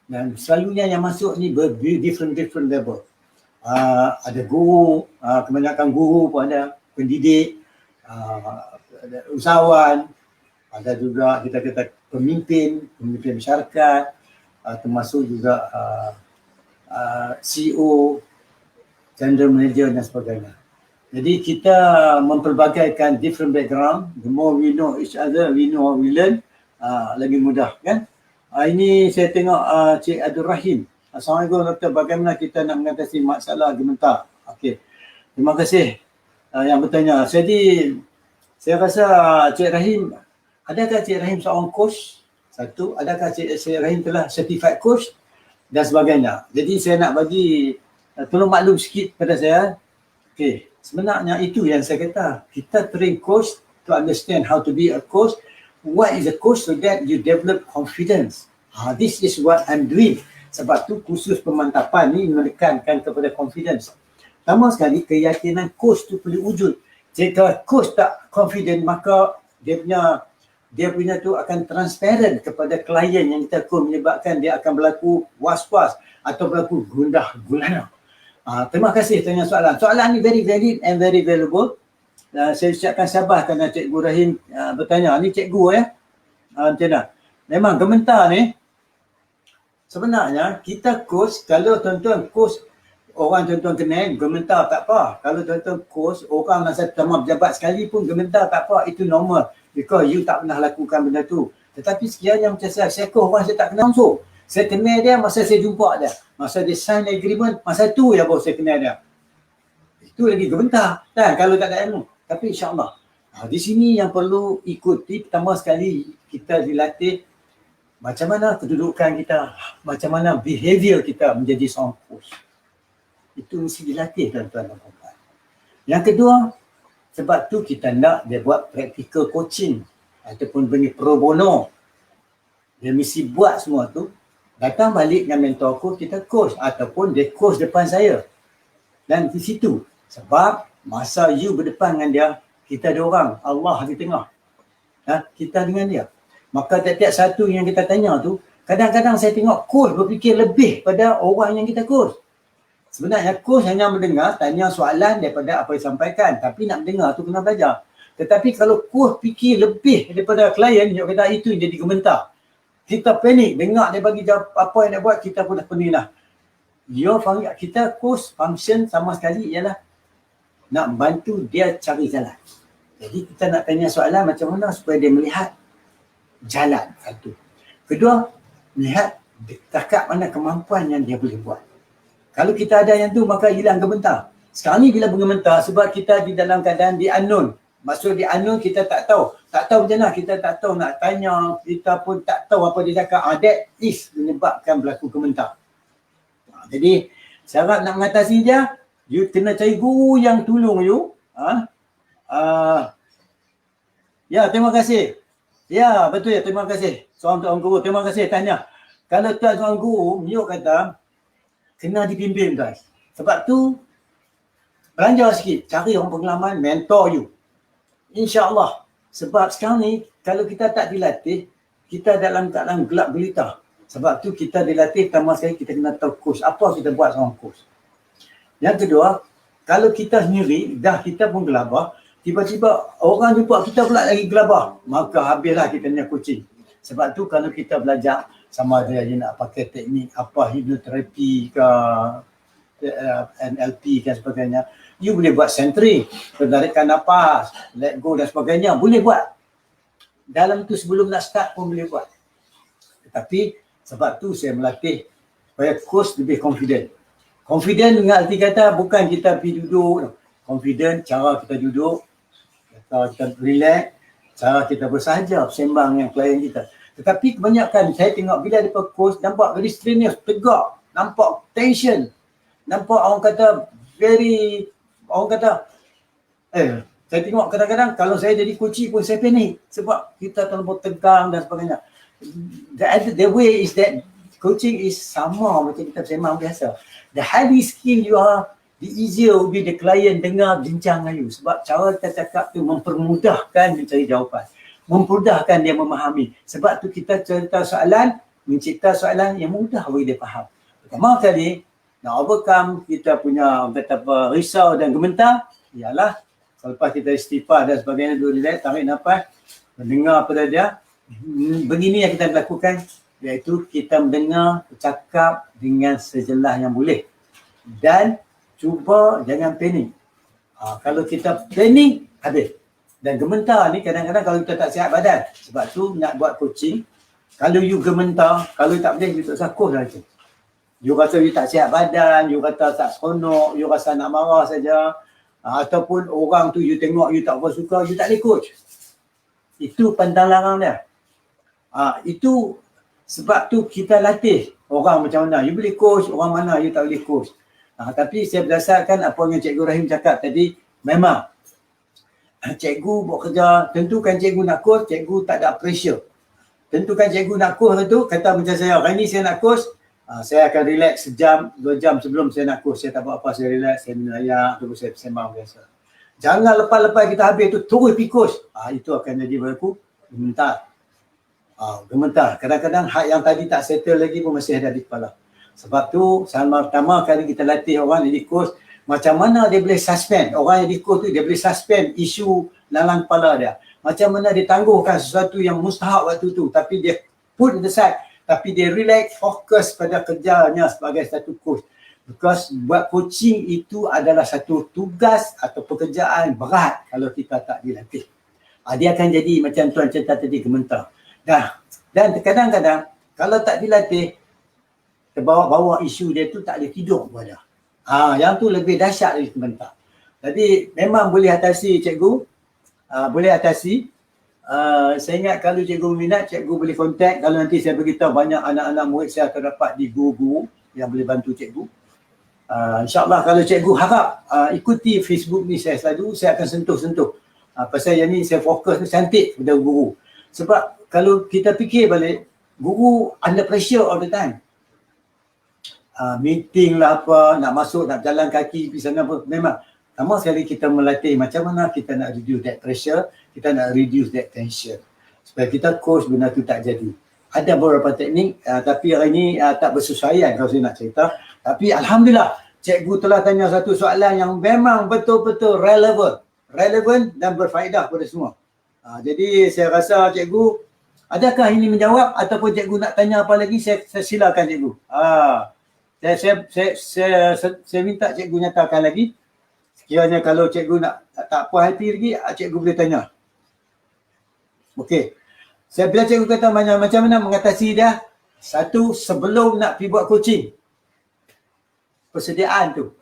Dan selalunya yang masuk ni different level. Ada guru, kebanyakan guru pun ada, pendidik, ada usahawan, ada juga kita kata pemimpin masyarakat, termasuk juga CEO, general manager dan sebagainya. Jadi kita mempelbagaikan different background. The more we know each other, we know we learn, lagi mudah kan. Ini saya tengok Cik Abdul Rahim. Assalamualaikum Doktor, bagaimana kita nak mengatasi masalah gemetar? Okey, terima kasih yang bertanya. Jadi saya rasa Cik Rahim, adakah Cik Rahim seorang coach? Satu, adakah Cik Rahim telah certified coach dan sebagainya. Jadi saya nak bagi tolong maklum sikit pada saya. Okey, sebenarnya itu yang saya kata. Kita train coach to understand how to be a coach. What is a coach so that you develop confidence. This is what I'm doing. Sebab tu khusus pemantapan ni menekankan kepada confidence. Pertama sekali, keyakinan coach tu perlu wujud. Jika coach tak confident, maka dia punya tu akan transparent kepada klien yang kita coach, menyebabkan dia akan berlaku was-was atau berlaku gundah gulana. Terima kasih tanya soalan. Soalan ni very valid and very valuable. Saya ucapkan sabar kerana Cikgu Rahim bertanya. Ni cikgu ya. Macam mana? Memang gementar ni, sebenarnya kita coach, kalau tuan-tuan coach orang tuan-tuan kenal, gementar tak apa. Kalau tuan-tuan coach orang masa sama pejabat sekali pun gementar tak apa, itu normal. Because you tak pernah lakukan benda tu. Tetapi sekiranya macam saya coach orang saya tak kenal langsung. Saya kenal dia masa saya jumpa dia. Masa dia sign agreement, masa tu ya baru saya kenal dia. Itu lagi gementar kan kalau tak ada ilmu. Tapi insyaAllah. Di sini yang perlu ikuti, pertama sekali kita dilatih macam mana kedudukan kita, macam mana behavior kita menjadi seorang coach. Itu mesti dilatih tuan-tuan dan puan. Yang kedua, sebab tu kita nak dia buat practical coaching ataupun bagi pro bono. Dia mesti buat semua tu. Datang balik dengan mentor coach, kita coach ataupun dia coach depan saya. Dan di situ, sebab masa you berdepan dengan dia, kita ada orang, Allah di tengah. Kita dengan dia. Maka tiap-tiap satu yang kita tanya tu, kadang-kadang saya tengok coach berfikir lebih pada orang yang kita coach. Sebenarnya coach hanya mendengar, tanya soalan daripada apa yang disampaikan. Tapi nak mendengar tu kena belajar. Tetapi kalau coach fikir lebih daripada klien, dia kata itu yang jadi gementar. Kita panik, dengar dia bagi jawab apa yang dia buat, kita pun dah pening lah. Kita coach function sama sekali ialah nak bantu dia cari jalan. Jadi kita nak tanya soalan macam mana supaya dia melihat jalan satu. Kedua, melihat dekat mana kemampuan yang dia boleh buat. Kalau kita ada yang tu, maka hilang gementar. Sekarang ni bila bergementar sebab kita di dalam keadaan di unknown. Maksud di unknown kita tak tahu. Tak tahu macam mana, kita tak tahu nak tanya, kita pun tak tahu apa dia cakap. That is menyebabkan berlaku gementar. Jadi syarat nak mengatasi dia, you kena cari guru yang tolong you. Ya, terima kasih. Ya, betul ya, terima kasih. Seorang guru, terima kasih tanya. Kalau tuan seorang guru, Mio kata, kena dibimbing guys. Sebab tu, belanja sikit, cari orang pengalaman, mentor you. InsyaAllah. Sebab sekarang ni, kalau kita tak dilatih, kita dalam keadaan gelap gelita. Sebab tu kita dilatih, pertama sekali kita kena tahu coach. Apa kita buat seorang coach. Yang kedua, kalau kita sendiri, dah kita pun gelabah, tiba-tiba orang jumpa kita pula lagi gelabah, maka habislah kita punya coaching. Sebab tu kalau kita belajar, sama ada dia nak pakai teknik apa, hipnoterapi ke, NLP dan sebagainya, you boleh buat centering, penarikan nafas, let go dan sebagainya, boleh buat. Dalam tu sebelum nak start pun boleh buat. Tetapi sebab tu saya melatih supaya coach lebih confident. Confident dengan arti kata bukan kita pergi duduk. Confident cara kita duduk, cara kita relax, cara kita bersahaja bersembang dengan klien kita. Tetapi kebanyakan saya tengok bila ada coach nampak very strenuous, tegak, nampak tension. Nampak orang kata saya tengok kadang-kadang kalau saya jadi coach pun saya panik sebab kita terlalu tegang dan sebagainya. The way is that coaching is sama macam kita bersembang biasa. The highly skill you are, the easier will be the client dengar bincang dengan you. Sebab cara kita cakap tu mempermudahkan mencari jawapan. Memudahkan dia memahami. Sebab tu kita cerita soalan, mencipta soalan yang mudah bagi dia faham. Pertama kali, nak overcome kita punya risau dan gementar, ialah selepas kita istighfar dan sebagainya, dulu relax, tarik nafas, mendengar pada dia. Begini yang kita lakukan, iaitu kita mendengar, bercakap dengan sejelas yang boleh. Dan cuba jangan panik. Kalau kita planning, habis. Dan gementar ni kadang-kadang kalau kita tak sihat badan. Sebab tu nak buat coaching, kalau you gementar, kalau tak boleh, you tak usah coach lah tu. You rasa you tak sihat badan, you rasa tak seronok, you rasa nak marah saja. Ataupun orang tu you tengok you tak apa suka, you tak boleh coach. Itu pantang larang dia. Itu sebab tu kita latih orang macam mana. You boleh coach, orang mana you tak boleh coach. Tapi saya berdasarkan apa yang Cikgu Rahim cakap tadi, memang cikgu buat kerja, tentukan cikgu nak coach, cikgu tak ada pressure. Tentukan cikgu nak coach tu, kata macam saya, hari ni saya nak coach, saya akan relax sejam, 2 jam sebelum saya nak coach. Saya tak buat apa, saya relax, saya minum air, terus saya sembang biasa. Jangan lepas-lepas kita habis tu, terus pergi coach. Itu akan jadi berlaku gementar. Gementar. Kadang-kadang hak yang tadi tak settle lagi pun masih ada di kepala. Sebab tu, sama pertama kali kita latih orang jadi coach, macam mana dia boleh suspend. Orang yang di coach tu, dia boleh suspend isu dalam kepala dia. Macam mana dia tangguhkan sesuatu yang mustahak waktu tu, tapi dia put it aside, tapi dia relax, fokus pada kerjanya sebagai satu coach. Because buat coaching itu adalah satu tugas atau pekerjaan berat kalau kita tak dilatih. Dia akan jadi macam tuan cerita tadi, gementar. Dan kadang-kadang kalau tak dilatih, terbawa-bawa isu dia tu tak boleh tidur pun ada. Yang tu lebih dahsyat dari gementar. Jadi memang boleh atasi cikgu, boleh atasi. Saya ingat kalau cikgu minat, cikgu boleh kontak. Kalau nanti saya beritahu banyak anak-anak murid saya terdapat di guru-guru yang boleh bantu cikgu. InsyaAllah kalau cikgu harap ikuti Facebook ni saya akan sentuh-sentuh. Pasal yang ni saya fokus tu cantik pada guru. Sebab kalau kita fikir balik, guru under pressure all the time. Meeting lah apa, nak masuk, nak jalan kaki pergi sana apa. Memang sama sekali kita melatih macam mana kita nak reduce that pressure, kita nak reduce that tension. Supaya kita coach benda tu tak jadi. Ada beberapa teknik, tapi hari ni tak bersesuaian kalau saya nak cerita. Tapi Alhamdulillah, cikgu telah tanya satu soalan yang memang betul-betul relevan dan berfaedah kepada semua. Jadi saya rasa cikgu, adakah ini menjawab ataupun cikgu nak tanya apa lagi, saya silakan cikgu. Saya minta cikgu nyatakan lagi. Sekiranya kalau cikgu nak tak puas hati lagi, cikgu boleh tanya. Okey. Bila cikgu kata macam mana mengatasi dia, satu, sebelum nak pergi buat coaching, persediaan tu,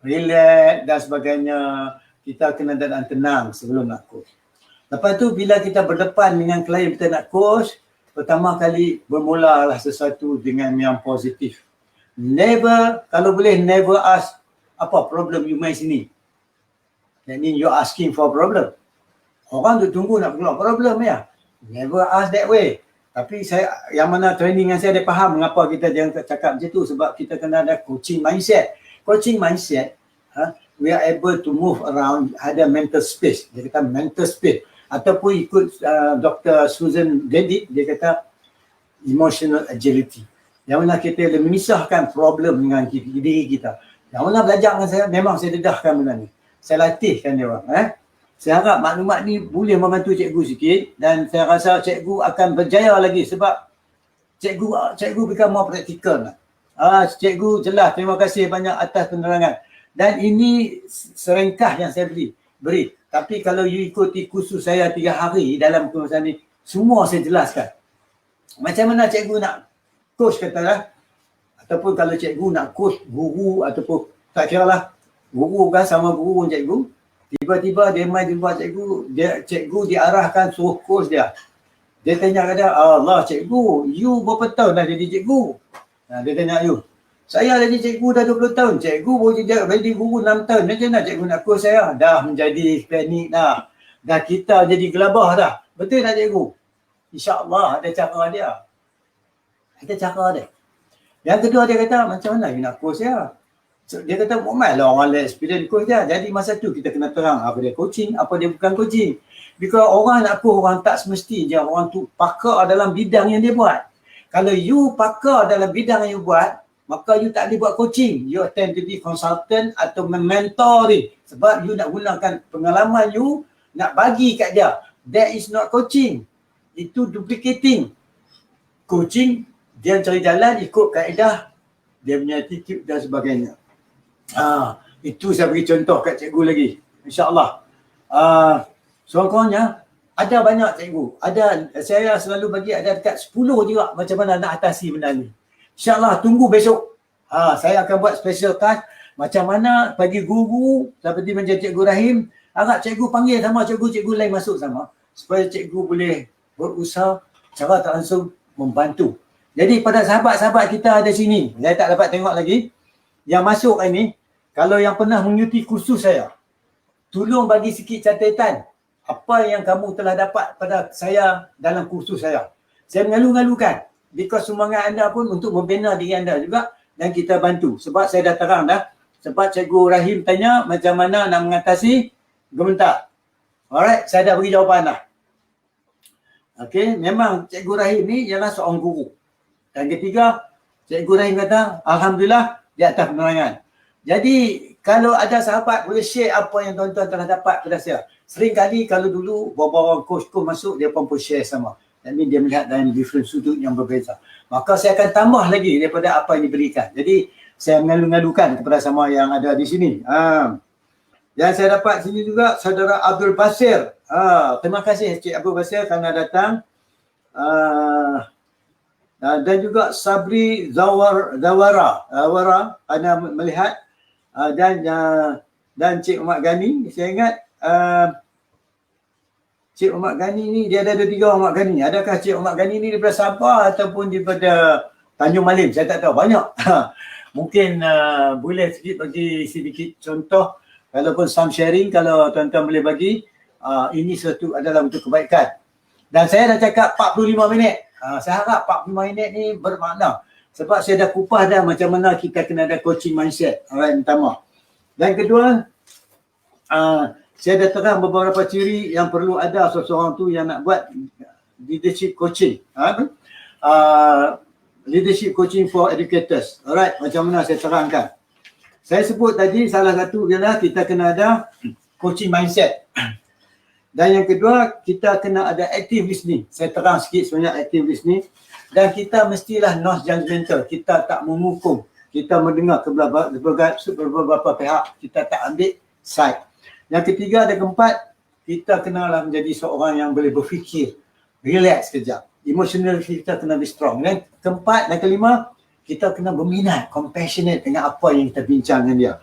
relax dan sebagainya, kita kena dalam tenang sebelum nak coach. Lepas tu bila kita berdepan dengan klien kita nak coach, pertama kali bermulalah sesuatu dengan yang positif. Never, kalau boleh never ask apa problem you main sini. That means you're asking for problem. Orang tu tunggu nak keluar problem ya. Never ask that way. Tapi saya, yang mana training yang saya ada faham mengapa kita jangan cakap macam tu, sebab kita kena ada coaching mindset. Coaching mindset, we are able to move around, ada mental space. Dia kata mental space. Ataupun ikut Dr. Susan Dedit, dia kata emotional agility. Yang mana kita boleh memisahkan problem dengan diri kita. Yang mana belajar dengan saya, memang saya dedahkan benda ni. Saya latihkan dia orang. Saya harap maklumat ni boleh membantu cikgu sikit, dan saya rasa cikgu akan berjaya lagi sebab cikgu become more practical. Cikgu jelas, terima kasih banyak atas penerangan. Dan ini serengkah yang saya beri. Tapi kalau you ikuti kursus saya 3 hari dalam kursus ni, semua saya jelaskan. Macam mana cikgu nak coach katalah, ataupun kalau cikgu nak coach guru ataupun tak kira lah, guru kan sama guru pun cikgu, tiba-tiba dia main jumpa cikgu, cikgu diarahkan suruh coach dia. Dia tanya kata, Allah cikgu, you berapa tahun dah jadi cikgu? Dia tanya you, saya dah jadi cikgu dah 20 tahun, cikgu boleh jadi guru 6 tahun, macam mana cikgu nak coach saya? Dah menjadi panik dah. Dah kita jadi gelabah dah. Betul tak cikgu? InsyaAllah ada cara dia. Ada cara dia. Yang kedua dia kata, macam mana you nak coach saya? So, dia kata, lah orang lain experience coach dia. Jadi masa tu kita kena terang apa dia coaching, apa dia bukan coaching. Because orang nak coach, orang tak semestinya orang tu pakar dalam bidang yang dia buat. Kalau you pakar dalam bidang yang you buat, maka you tak boleh buat coaching. You tend to be consultant atau mentoring. Sebab you nak gunakan pengalaman you, nak bagi kat dia. That is not coaching. Itu duplicating. Coaching, dia cari jalan ikut kaedah, dia punya attitude dan sebagainya. Itu saya beri contoh kat cikgu lagi. InsyaAllah. Sokonnya ada banyak cikgu. Saya selalu bagi ada dekat 10 juga macam mana nak atasi benda ni. InsyaAllah tunggu besok. Saya akan buat special class macam mana bagi guru seperti macam Cikgu Rahim, harap cikgu panggil sama cikgu-cikgu lain masuk sama supaya cikgu boleh berusaha cara tak langsung membantu. Jadi pada sahabat-sahabat kita ada sini, saya tak dapat tengok lagi yang masuk ini, kalau yang pernah mengikuti kursus saya, tolong bagi sikit catatan apa yang kamu telah dapat pada saya dalam kursus saya. Saya mengalu-ngalukan because sumbangan anda pun untuk membina diri anda juga dan kita bantu. Sebab saya dah terang dah, sebab Cikgu Rahim tanya macam mana nak mengatasi gementar. Alright, saya dah beri jawapan dah. Okey, memang Cikgu Rahim ni ialah seorang guru. Dan ketiga, Cikgu Rahim kata, Alhamdulillah di atas penerangan. Jadi, kalau ada sahabat boleh share apa yang tuan-tuan telah dapat pada saya. Sering kali kalau dulu beberapa coach-coach masuk, dia pun share sama. Jadi dia melihat dari different sudut yang berbeza. Maka saya akan tambah lagi daripada apa yang diberikan. Jadi, saya mengalu-ngalukan kepada semua yang ada di sini. Yang saya dapat sini juga, Saudara Abdul Basir. Terima kasih Cik Abdul Basir kerana datang. Dan juga Sabri Zawara anda melihat dan Cik Umar Ghani. Saya ingat Cik Umar Ghani ni dia ada 3 Umar Ghani. Adakah Cik Umar Ghani ni daripada Sabah ataupun daripada Tanjung Malim? Saya tak tahu, banyak. Mungkin boleh sedikit contoh, walaupun some sharing kalau tuan-tuan boleh bagi. Ini satu adalah untuk kebaikan. Dan saya dah cakap 45 minit. Saya harap 45 minit ni bermakna. Sebab saya dah kupas dah macam mana kita kena ada coaching mindset. Alright, pertama. Dan kedua, saya dah terang beberapa ciri yang perlu ada seseorang tu yang nak buat leadership coaching. Leadership coaching for educators. Alright, macam mana saya terangkan. Saya sebut tadi salah satu ialah kita kena ada coaching mindset. Dan yang kedua, kita kena ada active listening. Saya terang sikit sebanyak active listening. Dan kita mestilah non-judgmental. Kita tak memukul. Kita mendengar ke beberapa pihak. Kita tak ambil side. Yang ketiga dan keempat, kita kenalah menjadi seorang yang boleh berfikir. Relax sekejap. Emotional kita kena be strong. Dan keempat dan kelima, kita kena berminat, compassionate dengan apa yang kita bincang dengan dia.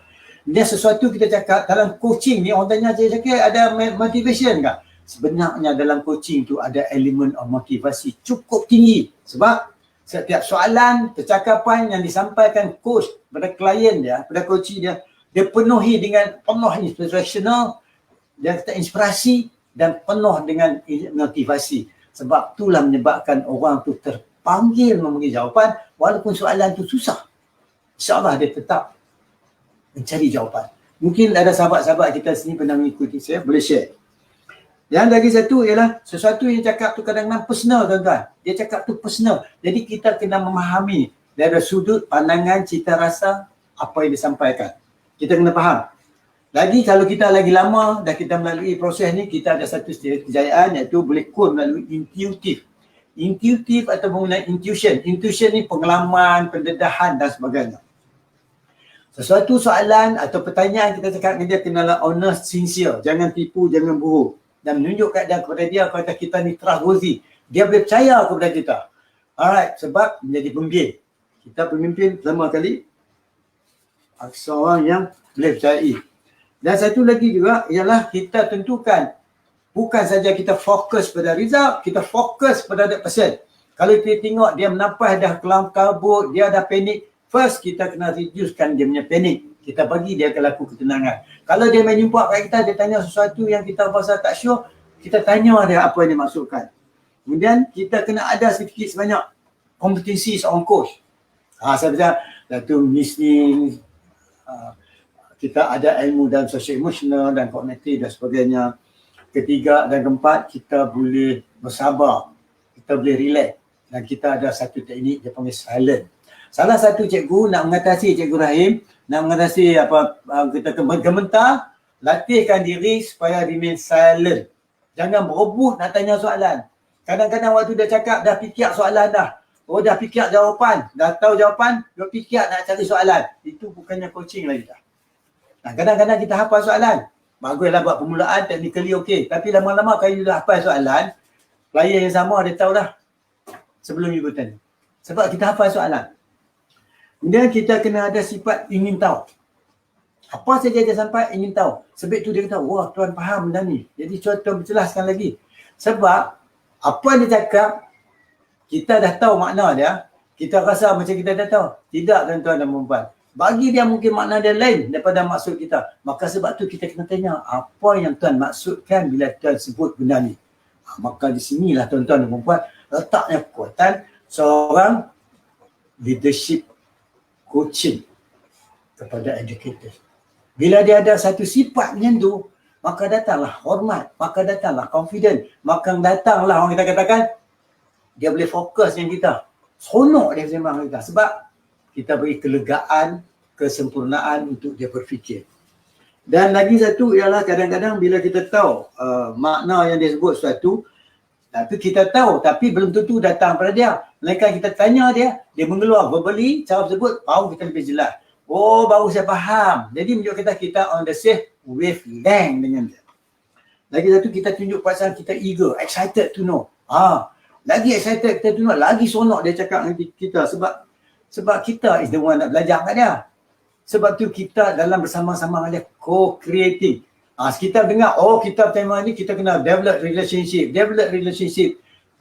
Dia sesuatu kita cakap dalam coaching ni, orang tanya saya cakap ada motivation ke? Sebenarnya dalam coaching tu ada elemen of motivasi cukup tinggi. Sebab setiap soalan, percakapan yang disampaikan coach pada klien dia, pada coaching dia, dia penuhi dengan penuh inspirational, dia kata inspirasi dan penuh dengan motivasi. Sebab itulah menyebabkan orang tu terpanggil memberi jawapan walaupun soalan tu susah. InsyaAllah dia tetap mencari jawapan. Mungkin ada sahabat-sahabat kita sini pernah mengikuti saya, boleh share. Yang lagi satu ialah sesuatu yang cakap tu kadang-kadang personal tuan-tuan. Dia cakap tu personal. Jadi kita kena memahami dari sudut pandangan, cita rasa apa yang disampaikan. Kita kena faham. Lagi kalau kita lagi lama dah kita melalui proses ni, kita ada satu kejayaan iaitu boleh code melalui intuitif. Intuitif atau menggunakan intuition. Intuition ni pengalaman, pendedahan dan sebagainya. Sesuatu soalan atau pertanyaan kita cakap dengan dia kenalah honest, sincere. Jangan tipu, jangan bohong. Dan menunjuk kepada dia kata kita ni trustworthy. Dia boleh percaya kepada kita. Alright, sebab menjadi pemimpin. Kita pemimpin pertama kali seorang yang boleh percayai. Dan satu lagi juga ialah kita tentukan bukan saja kita fokus pada result, kita fokus pada that person. Kalau kita tengok dia menampas dah kelam kabut, dia dah panik, first kita kena reducekan dia punya panik. Kita bagi dia ke laku ketenangan. Kalau dia main jumpa kat kita, dia tanya sesuatu yang kita rasa tak sure, kita tanya dia apa yang dia maksudkan. Kemudian kita kena ada sedikit sebanyak kompetensi seorang coach. Saya bilang, satu listening, kita ada ilmu dalam social emotional dan kognitif dan sebagainya. Ketiga dan keempat, kita boleh bersabar, kita boleh relax. Dan kita ada satu teknik dia panggil silent. Salah satu cikgu nak mengatasi Cikgu Rahim, nak mengatasi kita gementar, latihkan diri supaya remain silent. Jangan berebut nak tanya soalan. Kadang-kadang waktu dia cakap dah fikir soalan dah. Oh dah fikir jawapan, dah tahu jawapan, dah fikir nak cari soalan. Itu bukannya coaching lagi dah. Kadang-kadang kita hafal soalan. Baguslah buat permulaan, technically okey. Tapi lama-lama kalau you dah hafal soalan, player yang sama dia tahu dah sebelum you bertanya. Sebab kita hafal soalan. Kemudian kita kena ada sifat ingin tahu. Apa saja dia sampai ingin tahu. Sebab tu dia kata, wah tuan faham benda ni. Jadi tuan berjelaskan lagi. Sebab apa yang dia cakap, kita dah tahu makna dia. Kita rasa macam kita dah tahu. Tidak tuan-tuan dan puan-puan. Bagi dia mungkin makna dia lain daripada maksud kita. Maka sebab tu kita kena tanya, apa yang tuan maksudkan bila tuan sebut benda ni. Maka di sinilah tuan-tuan dan puan-puan letaknya kekuatan seorang leadership coaching kepada educator. Bila dia ada satu sifat macam tu, maka datanglah hormat, maka datanglah confident, maka datanglah orang kita katakan dia boleh fokus dengan kita. Seronok dia sembang dengan kita sebab kita beri kelegaan, kesempurnaan untuk dia berfikir. Dan lagi satu ialah kadang-kadang bila kita tahu makna yang dia sebut sesuatu, tapi kita tahu tapi belum tentu datang pada dia. Melainkan kita tanya dia mengeluar verbally, cara sebut, baru kita lebih jelas. Oh, baru saya faham. Jadi menunjukkan kita on the same wavelength dengan dia. Lagi satu kita tunjuk perasaan kita eager, excited to know. Lagi excited kita to know, lagi seronok dia cakap dengan kita sebab kita is the one nak belajar kat dia. Sebab tu kita dalam bersama-sama dengan dia co-creating. Kita dengar, kita tema ni kita kena develop relationship.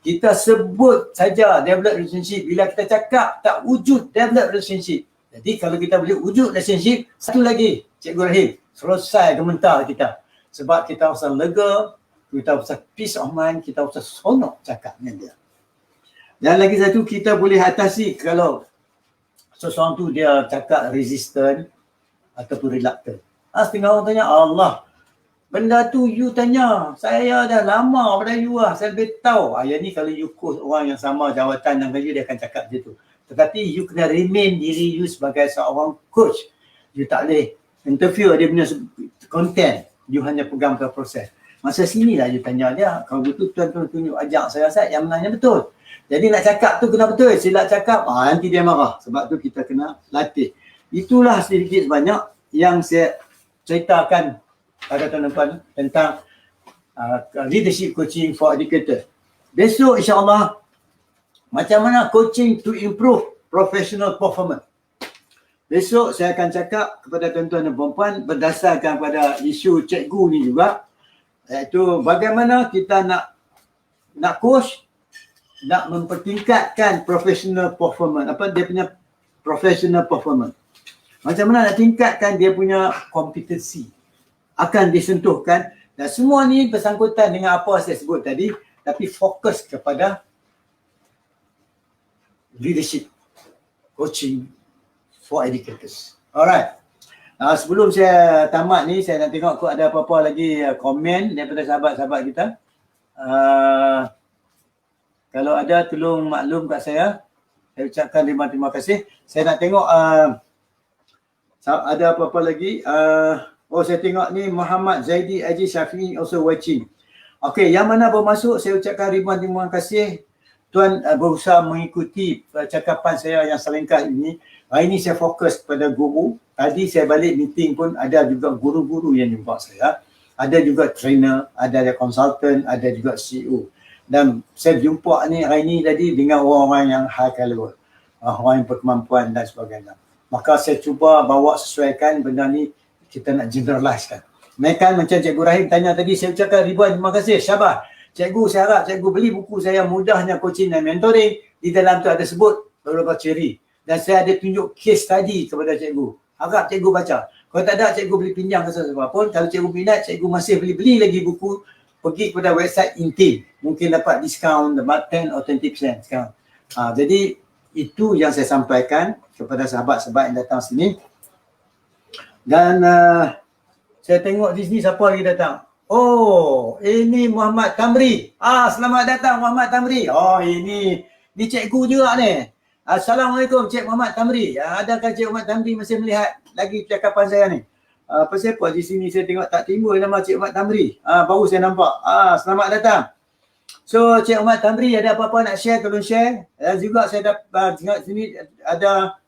Kita sebut saja develop relationship. Bila kita cakap tak wujud develop relationship. Jadi kalau kita boleh wujud relationship, satu lagi Cikgu Rahim, selesai gementar kita. Sebab kita rasa lega, kita rasa peace of mind, kita rasa seronok cakap dengan dia. Dan lagi satu kita boleh atasi kalau seseorang tu dia cakap resistant ataupun reluctant. Setengah orang tanya, Allah, benda tu you tanya, saya dah lama pada you lah, saya lebih tahu. Yang ni kalau you coach orang yang sama jawatan dengan you, dia akan cakap macam tu. Tetapi you kena remain diri you sebagai seorang coach. You tak boleh interview dia punya content, you hanya pegang ke proses. Masa sinilah you tanya dia, kalau betul tuan-tuan tunjuk ajak saya yang menanya betul. Jadi nak cakap tu kena betul, silap cakap, nanti dia marah. Sebab tu kita kena latih. Itulah sedikit sebanyak yang saya ceritakan pada tuan-tuan tentang leadership coaching for educators. Besok insyaAllah, macam mana coaching to improve professional performance. Besok saya akan cakap kepada tuan-tuan dan puan-puan berdasarkan pada isu cikgu ni juga, iaitu bagaimana kita nak coach, nak mempertingkatkan professional performance. Apa dia punya professional performance. Macam mana nak tingkatkan dia punya kompetensi. Akan disentuhkan. Dan semua ni bersangkutan dengan apa saya sebut tadi. Tapi fokus kepada leadership coaching for educators. Alright. Sebelum saya tamat ni, saya nak tengok kok ada apa-apa lagi komen daripada sahabat-sahabat kita. Kalau ada tolong maklum kat saya. Saya ucapkan terima kasih. Saya nak tengok ada apa-apa lagi. Saya tengok ni Muhammad Zaidi Haji Syafi'i also watching. Okey, yang mana bermasuk saya ucapkan ribuan terima kasih. Tuan berusaha mengikuti cakapan saya yang selengkap ini. Hari ini saya fokus pada guru. Tadi saya balik meeting pun ada juga guru-guru yang jumpa saya. Ada juga trainer, ada consultant, ada juga CEO. Dan saya jumpa ni hari ni tadi dengan orang-orang yang high caliber, orang yang berkemampuan dan sebagainya. Maka saya cuba bawa sesuaikan benda ni, kita nak generalizekan. Mereka macam Cikgu Rahim tanya tadi, saya ucapkan ribuan terima kasih. Syabas. Cikgu, saya harap cikgu beli buku saya Mudahnya Coaching dan Mentoring. Di dalam tu ada sebut beberapa ciri. Dan saya ada tunjuk case study kepada cikgu. Harap cikgu baca. Kalau tak ada, cikgu boleh pinjam ke sesuatu pun. Kalau cikgu minat, cikgu masih boleh beli lagi buku. Pergi kepada website Intin. Mungkin dapat diskaun about 10 or 20% sekarang. Jadi itu yang saya sampaikan kepada sahabat-sahabat yang datang sini. Dan saya tengok di sini siapa lagi datang. Oh, ini Muhammad Tamri. Selamat datang Muhammad Tamri. Oh, ini cikgu juga ni. Assalamualaikum Cik Muhammad Tamri. Adakah Cik Muhammad Tamri masih melihat lagi cakapan saya ni? Pasal apa di sini saya tengok tak timbul nama Cik Muhammad Tamri. Baru saya nampak. Selamat datang. So Cik Muhammad Tamri ada apa-apa nak share, tolong share. Dan juga saya tengok sini ada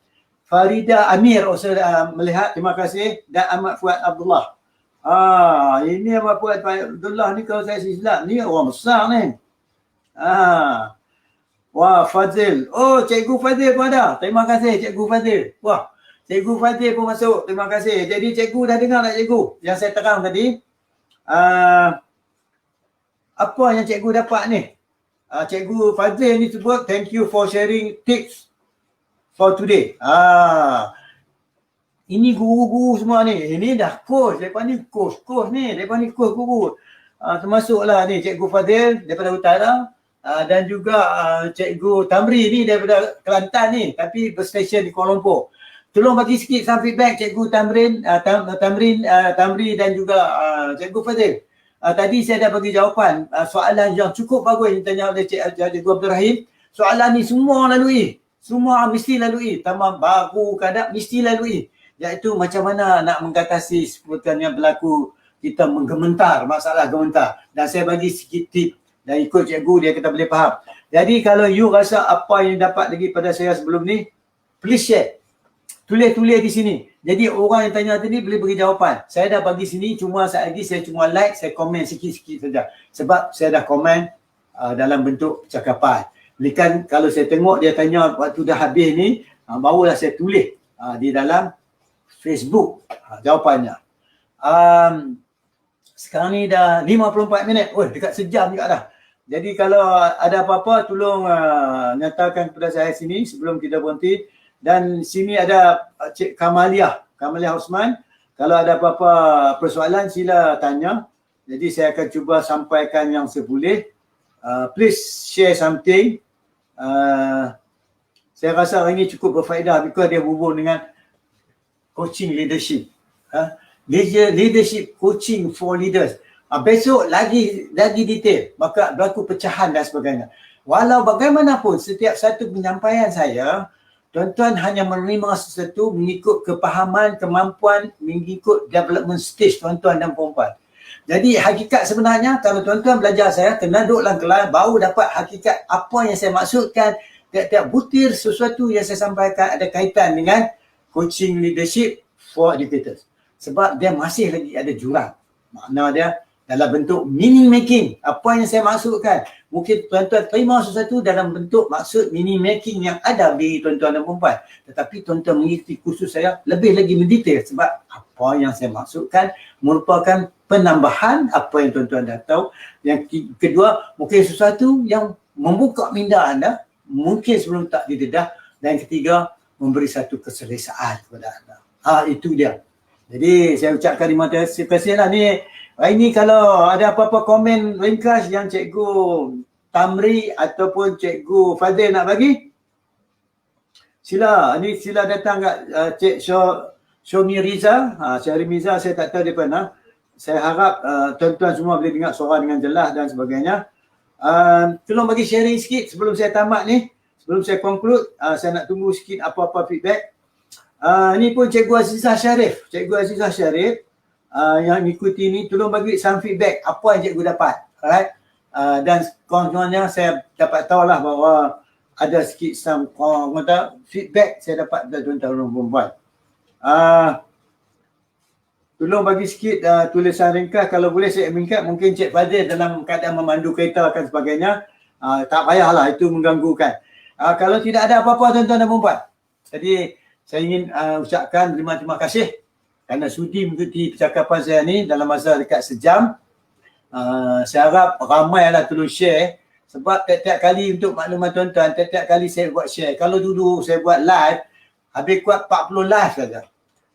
Farida Amir also melihat, terima kasih. Dan Ahmad Fuad Abdullah. Ini apa buat Pak Abdullah ni kalau saya silap ni orang besar ni. Wah, Fazil. Oh, Cikgu Fazil pun ada. Terima kasih Cikgu Fazil. Wah, Cikgu Fazil pun masuk. Terima kasih. Jadi Cikgu dah dengar tak Cikgu? Yang saya terang tadi. Apa yang Cikgu dapat ni? Cikgu Fazil ni sebut, thank you for sharing tips for today. Ini guru-guru semua ni. Ini dah course. Lepas ni course ni. Lepas ni course guru. Termasuklah ni Cikgu Fazil daripada Utara. Dan juga Cikgu Tamri ni daripada Kelantan ni. Tapi berstation di Kuala Lumpur. Tolong bagi sikit some feedback Cikgu Tamri dan juga Cikgu Fazil. Tadi saya dah bagi jawapan soalan yang cukup bagus yang ditanya oleh Cikgu Abdul Rahim. Soalan ni semua lalui. Semua mesti lalui. Tamam baru kadang mesti lalui. Iaitu macam mana nak mengatasi seperti yang berlaku kita menggementar, masalah gementar. Dan saya bagi sikit tip dan ikut cikgu dia kita boleh faham. Jadi kalau you rasa apa yang dapat lagi pada saya sebelum ni, please share. Tulis-tulis di sini. Jadi orang yang tanya tadi boleh beri jawapan. Saya dah bagi sini, cuma saat lagi saya cuma like, saya komen sikit-sikit saja. Sebab saya dah komen dalam bentuk cakapan. Kan kalau saya tengok dia tanya waktu dah habis ni, barulah saya tulis di dalam Facebook jawapannya. Sekarang ni dah 54 minit. Oh, dekat sejam juga dah. Jadi kalau ada apa-apa tolong nyatakan kepada saya sini sebelum kita berhenti. Dan sini ada Cik Kamalia Osman. Kalau ada apa-apa persoalan sila tanya. Jadi saya akan cuba sampaikan yang seboleh. Please share something. Saya rasa hari ini cukup berfaedah because dia berhubung dengan coaching leadership. Leadership coaching for leaders. Besok lagi detail. Maka berlaku pecahan dan sebagainya. Walau bagaimanapun setiap satu penyampaian saya, tuan-tuan hanya menerima sesuatu mengikut kepahaman, kemampuan, mengikut development stage tuan-tuan dan perempuan. Jadi hakikat sebenarnya kalau tuan-tuan belajar saya, kena duduk dalam kelas baru dapat hakikat apa yang saya maksudkan. Tiap-tiap butir sesuatu yang saya sampaikan ada kaitan dengan coaching leadership for educators. Sebab dia masih lagi ada jurang. Makna dia dalam bentuk meaning making. Apa yang saya maksudkan. Mungkin tuan-tuan terima sesuatu dalam bentuk maksud meaning making yang ada di tuan-tuan dan perempuan. Tetapi tuan-tuan mengikuti kursus saya lebih lagi mendetail. Sebab apa yang saya maksudkan merupakan penambahan apa yang tuan-tuan dah tahu. Yang kedua, mungkin sesuatu yang membuka minda anda. Mungkin sebelum tak didedah. Dan yang ketiga, memberi satu keselesaan kepada anda. Itu dia. Jadi saya ucapkan terima kasih lah ni. Hari ni kalau ada apa-apa komen ringkas yang Cikgu Tamri ataupun Cikgu Fazil nak bagi, sila datang kat Cik Shomi Riza. Syahri Miza saya tak tahu dia mana. Saya harap tuan-tuan semua boleh dengar suara dengan jelas dan sebagainya. Tolong bagi sharing sikit sebelum saya tamat ni. Sebelum saya conclude, saya nak tunggu sikit apa-apa feedback. Ni pun Cikgu Azizah Sharif. Cikgu Azizah Sharif yang ikuti ni, tolong bagi some feedback apa yang cikgu dapat. Alright? Dan kononnya saya dapat tahulah bahawa ada sikit some feedback saya dapat dari tuan-tuan perempuan. Tolong bagi sikit tulisan ringkas kalau boleh saya minta. Mungkin Cik Fazil dalam keadaan memandu kereta dan sebagainya. Tak payahlah, itu mengganggukan. Kalau tidak ada apa-apa tuan-tuan dan perempuan. Jadi saya ingin ucapkan terima kasih kerana sudi mengikuti percakapan saya ni dalam masa dekat sejam. Saya harap ramailah tolong share. Sebab tiap-tiap kali untuk makluman tuan-tuan, tiap-tiap kali saya buat share. Kalau dulu saya buat live, habis kuat 40 live saja.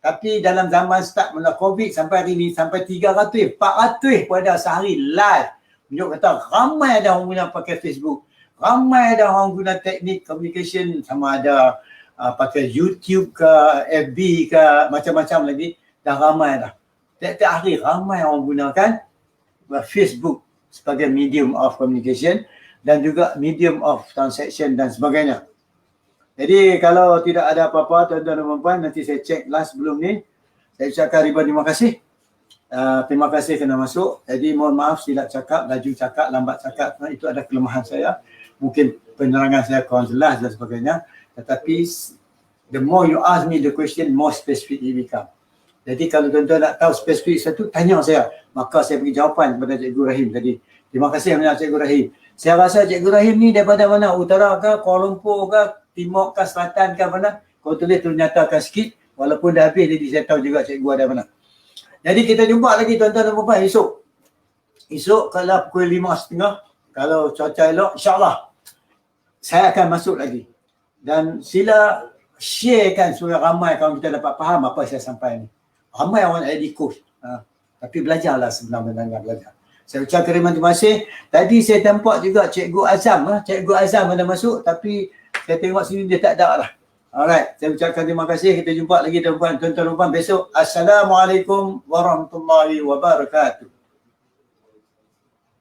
Tapi dalam zaman start mula COVID sampai hari ni, sampai 300, 400 pun ada sehari live. Menunjuk kata ramai ada orang guna pakai Facebook. Ramai ada orang guna teknik communication, sama ada pakai YouTube ke, FB ke, macam-macam lagi. Dah ramai dah. Tiap-tiap hari ramai orang gunakan Facebook sebagai medium of communication dan juga medium of transaction dan sebagainya. Jadi kalau tidak ada apa-apa tuan-tuan dan puan-puan, nanti saya cek last sebelum ni. Saya ucapkan ribuan terima kasih. Terima kasih kerana masuk. Jadi mohon maaf silap cakap, laju cakap, lambat cakap. Itu ada kelemahan saya. Mungkin penerangan saya kurang jelas dan sebagainya. Tetapi the more you ask me the question, more specific it become. Jadi kalau tuan-tuan nak tahu spesifik satu, tanya saya. Maka saya beri jawapan kepada Cikgu Rahim tadi. Terima kasih banyak Cikgu Rahim. Saya rasa Cikgu Rahim ni daripada mana? Utara ke, Kuala Lumpur ke, Timur ke, Selatan ke mana? Kau tulis nyatakan sikit. Walaupun dah habis, jadi saya tahu juga Cikgu ada mana. Jadi kita jumpa lagi tuan-tuan dan puan esok. Esok kalau pukul 5.30, kalau cuaca elok, insyaAllah saya akan masuk lagi. Dan sila sharekan supaya ramai kalau kita dapat faham apa saya sampai ni. Ramai orang nak jadi coach. Tapi belajarlah sebenar-benarnya belajar. Saya ucapkan terima kasih. Tadi saya nampak juga Cikgu Azam. Cikgu Azam ada masuk tapi saya tengok sini dia tak ada lah. Alright, saya ucapkan terima kasih. Kita jumpa lagi tuan-tuan besok. Assalamualaikum warahmatullahi wabarakatuh.